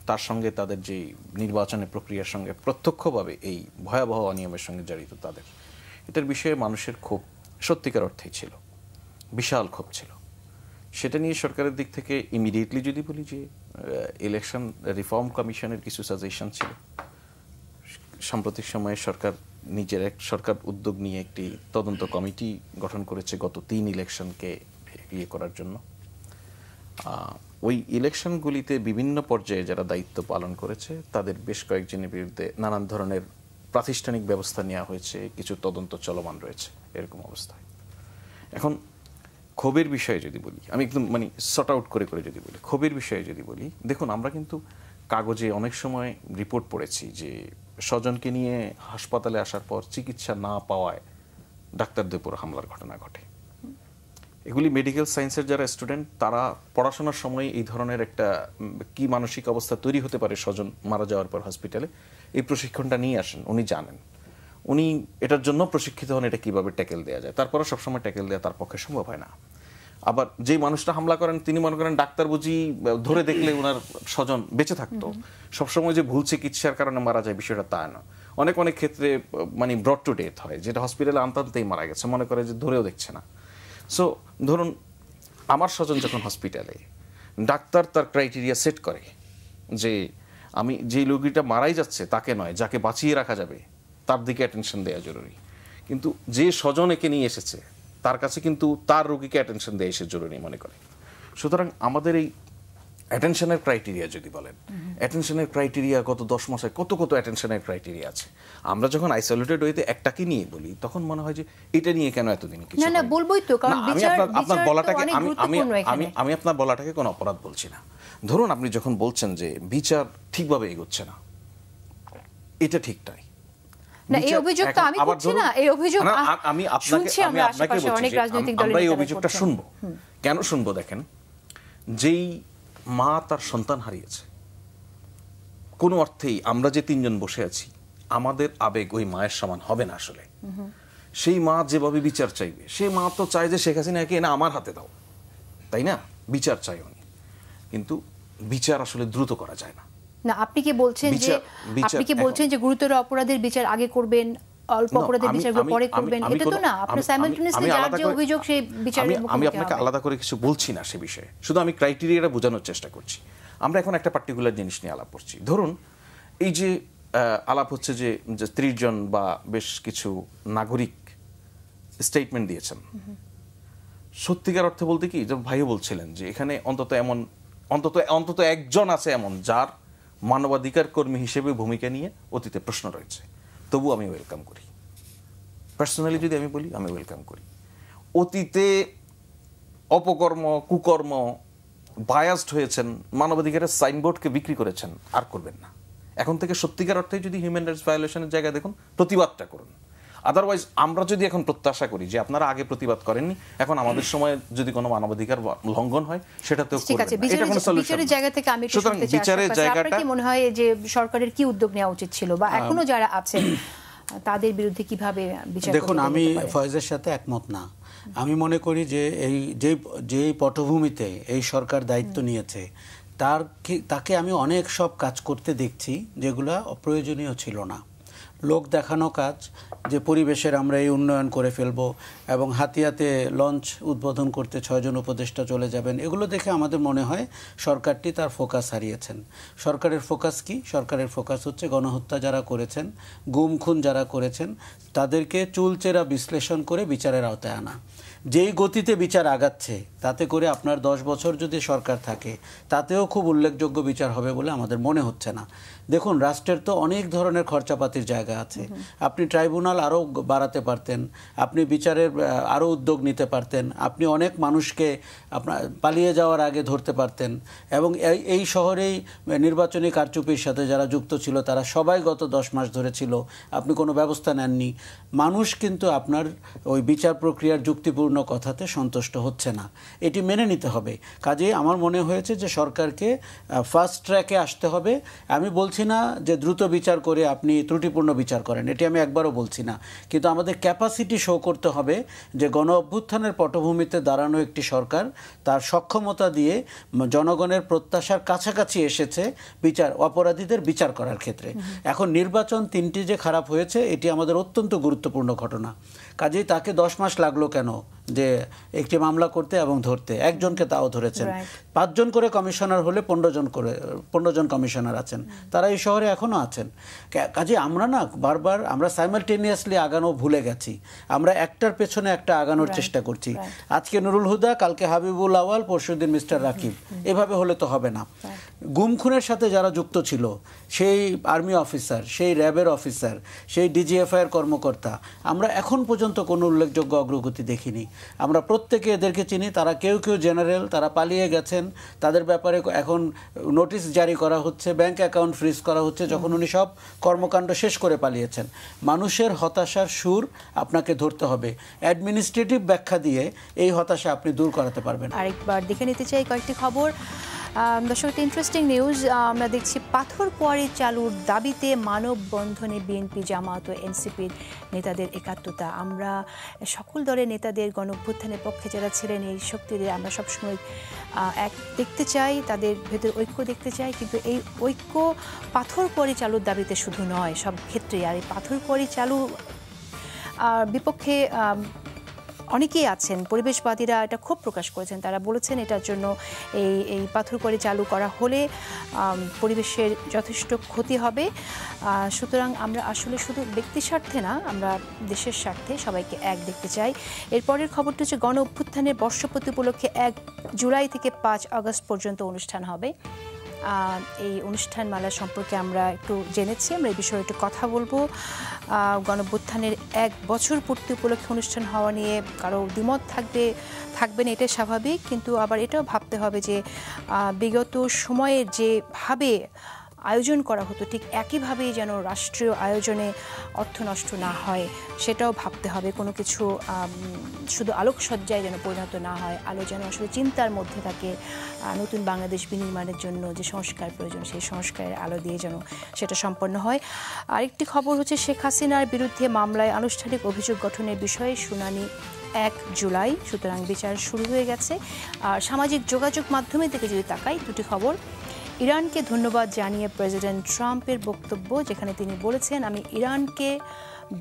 তার সঙ্গে তাদের যে নির্বাচনের প্রক্রিয়ার সঙ্গে প্রত্যক্ষভাবে এই ভয়াবহ অনিয়মের সঙ্গে জড়িত তাদের, এটার বিষয়ে মানুষের ক্ষোভ সত্যিকার অর্থেই ছিল, বিশাল ক্ষোভ ছিল। সেটা নিয়ে সরকারের দিক থেকে ইমিডিয়েটলি যদি বলি যে ইলেকশন রিফর্ম কমিশনের কিছু সাজেশন ছিল। সাম্প্রতিক সময়ে সরকার নিজের সরকার উদ্যোগ নিয়ে একটি তদন্ত কমিটি গঠন করেছে গত 3 ইলেকশনকে ইয়ে করার জন্য। ওই ইলেকশনগুলিতে বিভিন্ন পর্যায়ে যারা দায়িত্ব পালন করেছে তাদের বেশ কয়েকজনের বিরুদ্ধে নানান ধরনের প্রাতিষ্ঠানিক ব্যবস্থা নেওয়া হয়েছে, কিছু তদন্ত চলমান রয়েছে, এরকম অবস্থায়। এখন ক্ষোভের বিষয়ে যদি বলি, আমি একদম শর্ট আউট করে যদি বলি, ক্ষোভের বিষয়ে যদি বলি, দেখুন আমরা কিন্তু কাগজে অনেক সময় রিপোর্ট পড়েছি যে স্বজনকে নিয়ে হাসপাতালে আসার পর চিকিৎসা না পাওয়ায় ডাক্তারদের উপর হামলার ঘটনা ঘটে। এগুলি মেডিকেল সায়েন্সের যারা স্টুডেন্ট তারা পড়াশোনার সময় এই ধরনের একটা কি মানসিক অবস্থা তৈরি হতে পারে স্বজন মারা যাওয়ার পর হসপিটালে, এই প্রশিক্ষণটা নিয়ে আসেন, উনি জানেন, উনি এটার জন্য প্রশিক্ষিত হন এটা কিভাবে ট্যাকেল দেওয়া যায়। তারপরে সবসময় ট্যাকেল দেওয়া তার পক্ষে সম্ভব হয় না। আবার যেই মানুষটা হামলা করেন তিনি মনে করেন ডাক্তার বুঝি ধরে দেখলে ওনার স্বজন বেঁচে থাকতো, সবসময় যে ভুল চিকিৎসার কারণে মারা যায় বিষয়টা তা না। অনেক অনেক ক্ষেত্রে মানে ব্রড টু ডেথ হয়, যেটা হসপিটালে আনতেই মারা গেছে, মনে করে যে ধরেও দেখছে না। সো ধরুন আমার স্বজন যখন হসপিটালে, ডাক্তার তার ক্রাইটেরিয়া সেট করে যে আমি যে রোগীটা মারাই যাচ্ছে তাকে নয়, যাকে বাঁচিয়ে রাখা যাবে তার দিকে অ্যাটেনশন দেওয়া জরুরি। কিন্তু যে স্বজন একে নিয়ে এসেছে তার কাছে কিন্তু তার রোগীকে অ্যাটেনশন দেওয়া এসে জরুরি মনে করে। সুতরাং আমাদের এই অ্যাটেনশনের ক্রাইটেরিয়া যদি বলেন, অ্যাটেনশনের ক্রাইটেরিয়া গত 10 মাসে কত কত অ্যাটেনশনের ক্রাইটেরিয়া আছে। আমরা যখন আইসোলেটেড ওয়েতে একটাকে নিয়ে বলি তখন মনে হয় যে এটা নিয়ে কেন এতদিন কিছু না না বলবোই তো, কারণ আপনার বলাটাকে আমি আপনার বলাটাকে কোনো অপরাধ বলছি না। ধরুন আপনি যখন বলছেন যে বিচার ঠিকভাবে এগোচ্ছে না, এটা ঠিক নয়। না এই অভিযোগ তো আমি করছি না, এই অভিযোগ আমি আপনাকে বলছি আমরা এই অভিযোগটা শুনবো। কেন শুনবো? দেখেন, যেই মা তার সন্তান হারিয়েছে, কোনো অর্থেই আমরা যে 3 জন বসে আছি আমাদের আবেগ ওই মায়ের সমান হবে না আসলে। সেই মা যেভাবে বিচার চাইবে, সেই মা তো চায় যে শেখ হাসিনাকে এনে আমার হাতে দাও, তাই না? বিচার চাই উনি, কিন্তু বিচার আসলে দ্রুত করা যায় না। না আপনি কি বলছেন যে গুরুতর অপরাধের বিচার আগে করবেন, অল্প অপরাধের বিচারগুলো পরে করবেন? এটা তো না, আপনি সাইমালটেনিয়াসলি যার যে অভিযোগ সেই বিচারের মুখোমুখি হবেন। আমি আপনাকে আলাদা করে কিছু বলছি না সে বিষয়ে, শুধু আমি ক্রাইটেরিয়াটা বোঝানোর চেষ্টা করছি। আমরা এখন একটা পার্টিকুলার জিনিস নিয়ে আলাপ করছি। ধরুন এই যে আলাপ হচ্ছে যে 30 জন বা বেশ কিছু নাগরিক স্টেটমেন্ট দিয়েছেন। সত্যিকার অর্থে বলতে কি, যে ভাইও বলছিলেন যে এখানে অন্তত একজন আছে এমন যার মানবাধিকার কর্মী হিসেবে ভূমিকা নিয়ে অতীতে প্রশ্ন রয়েছে, তবু আমি ওয়েলকাম করি। পার্সোনালি যদি আমি বলি, আমি ওয়েলকাম করি। অতীতে অপকর্ম, কুকর্ম, বায়াসড হয়েছেন, মানবাধিকারের সাইনবোর্ডকে বিক্রি করেছেন, আর করবেন না। এখন থেকে সত্যিকার অর্থে যদি হিউম্যান রাইটস ভায়োলেশনের জায়গায় দেখুন, প্রতিবাদটা করুন। আদারওয়াইজ আমরা যদি এখন প্রত্যাশা করি যে আপনারা আগে প্রতিবাদ করেননি, এখন আমাদের সময় যদি কোনো মানবাধিকার লঙ্ঘন হয় সেটাতেও বিচারের জায়গা থেকে আমি বিচারের জায়গাটা কি মনে হয় যে সরকারের কি উদ্যোগ নেওয়া উচিত ছিল, বা এখনো যারা আছেন তাদের বিরুদ্ধে কিভাবে বিচার? দেখুন, আমি ফয়েজের সাথে একমত না। আমি মনে করি যে এই যেই পটভূমিতে এই সরকার দায়িত্ব নিয়েছে তাকে আমি অনেক সব কাজ করতে দেখছি যেগুলো অপ্রয়োজনীয় ছিল না। লোক দেখানো কাজ, যে পরিবেশের আমরা এই উন্নয়ন করে ফেলবো এবং হাতিয়াতে লঞ্চ উদ্বোধন করতে 6 জন উপদেষ্টা চলে যাবেন, এগুলো দেখে আমাদের মনে হয় সরকারটি তার ফোকাস হারিয়েছেন। সরকারের ফোকাস কি? সরকারের ফোকাস হচ্ছে গণহত্যা যারা করেছেন, গুম খুন যারা করেছেন তাদেরকে চুলচেরা বিশ্লেষণ করে বিচারের আওতায় আনা। যেই গতিতে বিচার আগাচ্ছে তাতে করে আপনার 10 বছর যদি সরকার থাকে তাতেও খুব উল্লেখযোগ্য বিচার হবে বলে আমাদের মনে হচ্ছে না। দেখুন, রাষ্ট্রের তো অনেক ধরনের খরচাপাতির জায়গা আছে। আপনি ট্রাইব্যুনাল আরও বাড়াতে পারতেন, আপনি বিচারের আরও উদ্যোগ নিতে পারতেন, আপনি অনেক মানুষকে আপনার পালিয়ে যাওয়ার আগে ধরতে পারতেন। এবং এই শহরেই নির্বাচনী কারচুপির সাথে যারা যুক্ত ছিল তারা সবাই গত 10 মাস ধরে ছিল, আপনি কোনো ব্যবস্থা নেননি। মানুষ কিন্তু আপনার ওই বিচার প্রক্রিয়ার যুক্তিপূর্ণ কথাতে সন্তুষ্ট হচ্ছে না, এটি মেনে নিতে হবে। কাজেই আমার মনে হয়েছে যে সরকারকে ফার্স্ট ট্র্যাকে আসতে হবে। আমি বলছি না যে দ্রুত বিচার করে আপনি ত্রুটিপূর্ণ বিচার করেন, এটি আমি একবারও বলছি না, কিন্তু আমাদের ক্যাপাসিটি শো করতে হবে যে গণ অভ্যুত্থানের পটভূমিতে দাঁড়ানো একটি সরকার তার সক্ষমতা দিয়ে জনগণের প্রত্যাশার কাছাকাছি এসেছে অপরাধীদের বিচার করার ক্ষেত্রে। এখন নির্বাচন 3টি যে খারাপ হয়েছে এটি আমাদের অত্যন্ত গুরুত্বপূর্ণ ঘটনা। কাজেই তাকে 10 মাস লাগলো কেন যে একটি মামলা করতে এবং ধরতে? একজনকে তাও ধরেছেন। 5 জন করে কমিশনার হলে 15 জন কমিশনার আছেন, তারা এই শহরে এখনো আছেন। কাজে আমরা না বারবার আমরা সাইমালটেনিয়াসলি আগানো ভুলে গেছি, আমরা একটার পেছনে একটা আগানোর চেষ্টা করছি। আজকে নুরুল হুদা, কালকে হাবিবুল আওয়াল, পরশুদিন মিস্টার রাকিব, এভাবে হলে তো হবে না। গুম খুনের সাথে যারা যুক্ত ছিল, সেই আর্মি অফিসার, সেই র্যাবের অফিসার, সেই ডিজিএফআই এর কর্মকর্তা, আমরা এখন পর্যন্ত কোনো উল্লেখযোগ্য অগ্রগতি দেখিনি। আমরা প্রত্যেকে এদেরকে চিনি, তারা কেউ কেউ জেনারেল, তারা পালিয়ে গেছেন, তাদের ব্যাপারে এখন নোটিশ জারি করা হচ্ছে, ব্যাংক অ্যাকাউন্ট ফ্রিজ করা হচ্ছে যখন উনি সব কর্মকাণ্ড শেষ করে পালিয়েছেন। মানুষের হতাশার সুর আপনাকে ধরতে হবে, অ্যাডমিনিস্ট্রেটিভ ব্যাখ্যা দিয়ে এই হতাশা আপনি দূর করাতে পারবেন। আরেকবার দেখে নিতে চাই কয়েকটি খবর। দর্শক, একটা ইন্টারেস্টিং নিউজ আমরা দেখছি, পাথর কোয়ারি চালুর দাবিতে মানববন্ধনে বিএনপি, জামায়াত ও এনসিপির নেতাদের একাত্মতা। আমরা সকল দলের নেতাদের গণঅভ্যুত্থানের পক্ষে যারা ছিলেন এই শক্তিদের আমরা সবসময় এক দেখতে চাই, তাদের ভেতর ঐক্য দেখতে চাই, কিন্তু এই ঐক্য পাথর কোয়ারি চালুর দাবিতে শুধু নয়, সব ক্ষেত্রেই। আর এই পাথর কোয়ারি চালু বিপক্ষে অনেকেই আছেন, পরিবেশবাদীরা এটা খুব প্রকাশ করেছেন, তারা বলেছেন এটার জন্য এই পাথর কোয়ারি চালু করা হলে পরিবেশের যথেষ্ট ক্ষতি হবে। সুতরাং আমরা আসলে শুধু ব্যক্তির স্বার্থে না, আমরা দেশের স্বার্থে সবাইকে এক দেখতে চাই। এরপরের খবরটা হচ্ছে গণ অভ্যুত্থানের বর্ষপূর্তি উপলক্ষে 1 জুলাই থেকে 5 আগস্ট পর্যন্ত অনুষ্ঠান হবে। এই অনুষ্ঠানমালা সম্পর্কে আমরা একটু জেনেছি, আমরা এই বিষয়ে একটু কথা বলবো। গণঅভ্যুত্থানের 1 বছর পূর্তি উপলক্ষে অনুষ্ঠান হওয়া নিয়ে কারো দ্বিমত থাকবেন, এটাই স্বাভাবিক, কিন্তু আবার এটাও ভাবতে হবে যে বিগত সময়ের যেভাবে আয়োজন করা হতো ঠিক একইভাবেই যেন রাষ্ট্রীয় আয়োজনে অর্থ নষ্ট না হয় সেটাও ভাবতে হবে। কোনো কিছু শুধু আলোকসজ্জায় যেন পরিণত না হয়, আলো যেন আসলে চিন্তার মধ্যে থাকে। নতুন বাংলাদেশ বিনির্মাণের জন্য যে সংস্কার প্রয়োজন সেই সংস্কারের আলো দিয়ে যেন সেটা সম্পন্ন হয়। আরেকটি খবর হচ্ছে, শেখ হাসিনার বিরুদ্ধে মামলায় আনুষ্ঠানিক অভিযোগ গঠনের বিষয়ে শুনানি 1 জুলাই, সুতরাং বিচার শুরু হয়ে গেছে। আর সামাজিক যোগাযোগ মাধ্যমের দিকে যদি তাকাই, দুটি খবর। ইরানকে ধন্যবাদ জানিয়ে প্রেসিডেন্ট ট্রাম্পের বক্তব্য, যেখানে তিনি বলেছেন, আমি ইরানকে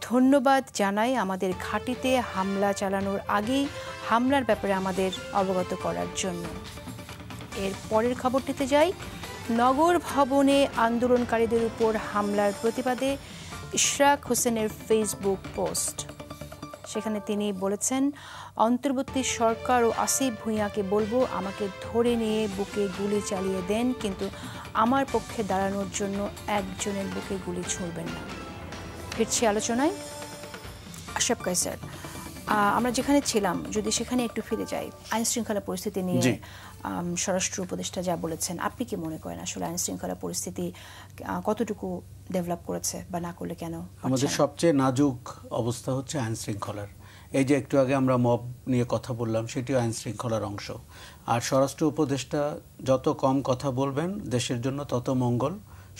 ধন্যবাদ জানাই আমাদের ঘাঁটিতে হামলা চালানোর আগেই হামলার ব্যাপারে আমাদের অবগত করার জন্য। এর পরের খবরটিতে যাই। নগর ভবনে আন্দোলনকারীদের উপর হামলার প্রতিবাদে ইশরাক হোসেনের ফেসবুক পোস্ট, সেখানে তিনি বলেছেন, অন্তর্বর্তী সরকার ও আসিফ ভুঁইয়াকে বলবো আমাকে ধরে নিয়ে বুকে গুলি চালিয়ে দেন, কিন্তু আমার পক্ষে দাঁড়ানোর জন্য একজনের বুকে গুলি ছুঁড়বেন না। ফিরছি আলোচনায়। আশরাফ কায়সার, আমরা যেখানে ছিলাম যদি সেখানে একটু ফিরে যাই, আইন শৃঙ্খলা পরিস্থিতি নিয়ে স্বরাষ্ট্র উপদেষ্টা যা বলেছেন, আপনি কি মনে করেন আসলে আইন শৃঙ্খলা পরিস্থিতি কতটুকু ডেভেলপ করেছে বা না করলে কেন? আমাদের সবচেয়ে নাজুক অবস্থা হচ্ছে আইন শৃঙ্খলার। এই যে একটু আগে আমরা মব নিয়ে কথা বললাম, সেটিও আইন শৃঙ্খলার অংশ। আর স্বরাষ্ট্র উপদেষ্টা যত কম কথা বলবেন দেশের জন্য তত মঙ্গল,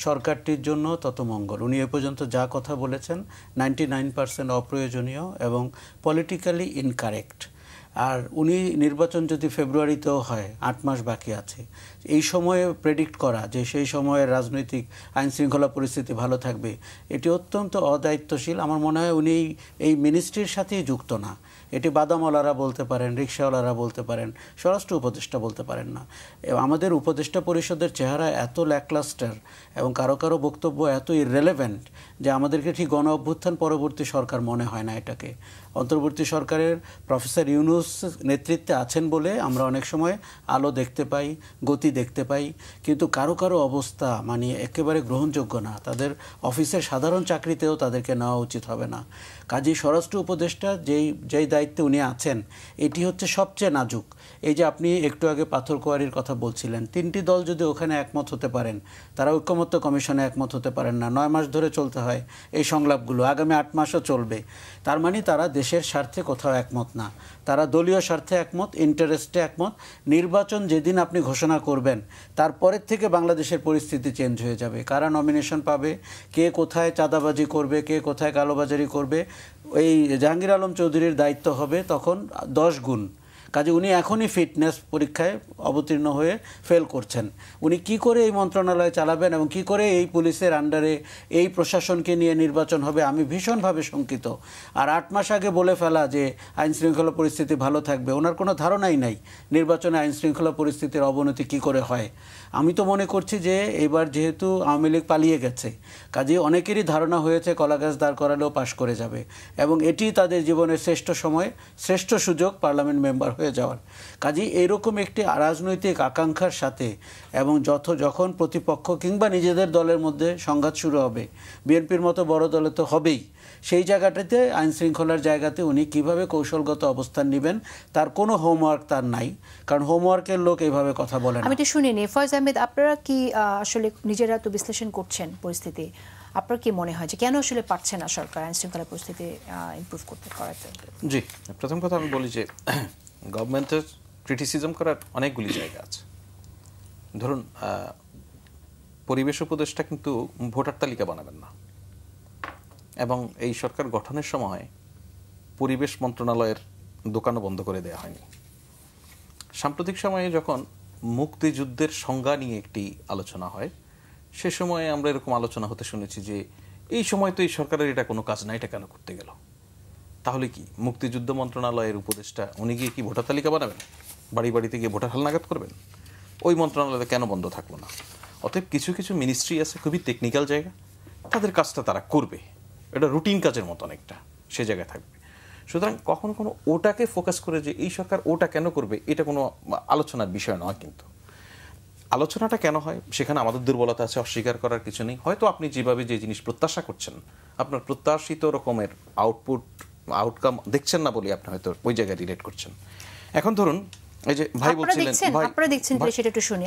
সরকারটির জন্য তত মঙ্গল। উনি এ পর্যন্ত যা কথা বলেছেন 99% অপ্রয়োজনীয় এবং পলিটিক্যালি ইনকারেক্ট। আর উনি নির্বাচন যদি ফেব্রুয়ারিতেও হয়, 8 মাস বাকি আছে, এই সময়ে প্রেডিক্ট করা যে সেই সময়ের রাজনৈতিক আইন শৃঙ্খলা পরিস্থিতি ভালো থাকবে, এটি অত্যন্ত অদায়িত্বশীল। আমার মনে হয় উনি এই মিনিস্ট্রির সাথেই যুক্ত না। এটি বাদামওয়ালারা বলতে পারেন, রিক্সাওয়ালারা বলতে পারেন, স্বরাষ্ট্র উপদেষ্টা বলতে পারেন না। আমাদের উপদেষ্টা পরিষদের চেহারা এত ল্যাকলাস্টার এবং কারো কারো বক্তব্য এত ইররেলেভেন্ট যে আমাদেরকে ঠিক গণ অভ্যুত্থান পরবর্তী সরকার মনে হয় না এটাকে। অন্তর্বর্তী সরকারের প্রফেসর ইউনূস নেতৃত্বে আছেন বলে আমরা অনেক সময় আলো দেখতে পাই, গতি দেখতে পাই, কিন্তু কারো কারো অবস্থা মানে একেবারে গ্রহণযোগ্য না। তাদের অফিসের সাধারণ চাকরিতেও তাদেরকে নেওয়া উচিত হবে না। কাজেই স্বরাষ্ট্র উপদেষ্টা যেই দায়িত্বে উনি আছেন, এটি হচ্ছে সবচেয়ে নাজুক। এই যে আপনি একটু আগে পাথরকুয়ারির কথা বলছিলেন, 3টি দল যদি ওখানে একমত হতে পারেন, তারা ঐক্যমত্য কমিশনে একমত হতে পারেন না। 9 মাস ধরে চলতে হয় এই সংলাপগুলো, আগামী 8 মাসও চলবে। তার মানে তারা দেশের স্বার্থে কোথাও একমত না, তারা দলীয় স্বার্থে একমত, ইন্টারেস্টে একমত। নির্বাচন যেদিন আপনি ঘোষণা করবেন তারপরের থেকে বাংলাদেশের পরিস্থিতি চেঞ্জ হয়ে যাবে। কারা নমিনেশন পাবে, কে কোথায় চাঁদাবাজি করবে, কে কোথায় কালোবাজারি করবে, এই জাহাঙ্গীর আলম চৌধুরীর দায়িত্ব হবে তখন 10 গুণ। কাজে উনি এখনই ফিটনেস পরীক্ষায় অবতীর্ণ হয়ে ফেল করছেন। উনি কি করে এই মন্ত্রণালয় চালাবেন এবং কি করে এই পুলিশের আন্ডারে এই প্রশাসনকে নিয়ে নির্বাচন হবে, আমি ভীষণভাবে শঙ্কিত। আর 8 মাস আগে বলে ফেলা যে আইন শৃঙ্খলা পরিস্থিতি ভালো থাকবে, ওনার কোনো ধারণাই নাই নির্বাচনে আইন শৃঙ্খলা পরিস্থিতির অবনতি কি করে হয়। আমি তো মনে করছি যে এবার যেহেতু আওয়ামী লীগ পালিয়ে গেছে, কাজে অনেকেরই ধারণা হয়েছে কলাগাছ দাঁড় করালেও পাশ করে যাবে এবং এটি তাদের জীবনের শ্রেষ্ঠ সময়, শ্রেষ্ঠ সুযোগ পার্লামেন্ট মেম্বার হয়ে যাওয়ার। কাজেই এইরকম একটি রাজনৈতিক আকাঙ্ক্ষার সাথে এবং যখন প্রতিপক্ষ কিংবা নিজেদের দলের মধ্যে সংঘাত শুরু হবে, বিএনপির মতো বড় দলে তো হবেই, সেই জায়গাটাতে আইন শৃঙ্খলার জায়গাতে উনি কিভাবে কৌশলগত অবস্থান নেবেন তার কোনো হোমওয়ার্ক তার নাই, কারণ হোমওয়ার্কের লোক এইভাবে কথা বলে না। আমি এটা শুনিনি। ফয়েজ আহমেদ, আপনারা কি আসলে নিজেরা তো বিশ্লেষণ করছেন পরিস্থিতি, আপনার কি মনে হয় যে কেন আসলে পারছে না সরকার আইন শৃঙ্খলা পরিস্থিতি ইমপ্রুভ করাতে? জি, প্রথম কথা আমি বলি যে গভর্নমেন্টের ক্রিটিসিজম করার অনেকগুলি জায়গা আছে। ধরুন, পরিবেশ উপদেষ্টা কিন্তু ভোটার তালিকা বানাবেন না, এবং এই সরকার গঠনের সময় পরিবেশ মন্ত্রণালয়ের দোকানও বন্ধ করে দেওয়া হয়নি। সাম্প্রতিক সময়ে যখন মুক্তিযুদ্ধের সংজ্ঞা নিয়ে একটি আলোচনা হয়, সে সময়ে আমরা এরকম আলোচনা হতে শুনেছি যে এই সময় তো এই সরকারের এটা কোনো কাজ না, এটা কেন করতে গেল? তাহলে কি মুক্তিযুদ্ধ মন্ত্রণালয়ের উপদেষ্টা উনি গিয়ে কি ভোটার তালিকা বানাবেন? বাড়ি বাড়িতে গিয়ে ভোটার হালনাগাদ করবেন? ওই মন্ত্রণালয়ে কেন বন্ধ থাকলো না? অতএব কিছু কিছু মিনিস্ট্রি আছে খুবই টেকনিক্যাল জায়গা, তাদের কাজটা তারা করবে, এটা রুটিন কাজের মতো অনেকটা, সে জায়গায় থাকবে। সুতরাং কখনো কোনো ওটাকে ফোকাস করে যে এই সরকার ওটা কেন করবে, এটা কোনো আলোচনার বিষয় নয়। কিন্তু আলোচনাটা কেন হয়, সেখানে আমাদের দুর্বলতা আছে, অস্বীকার করার কিছু নেই। হয়তো আপনি যেভাবে যে জিনিস প্রত্যাশা করছেন, আপনার প্রত্যাশিত রকমের আউটকাম দেখছেন না বলে আপনি হয়তো ওই জায়গায় রিলেট করছেন। এখন ধরুন, এই যে ভাই বলছিলেন, আপনারা দেখছেন সেটা একটু শুনি।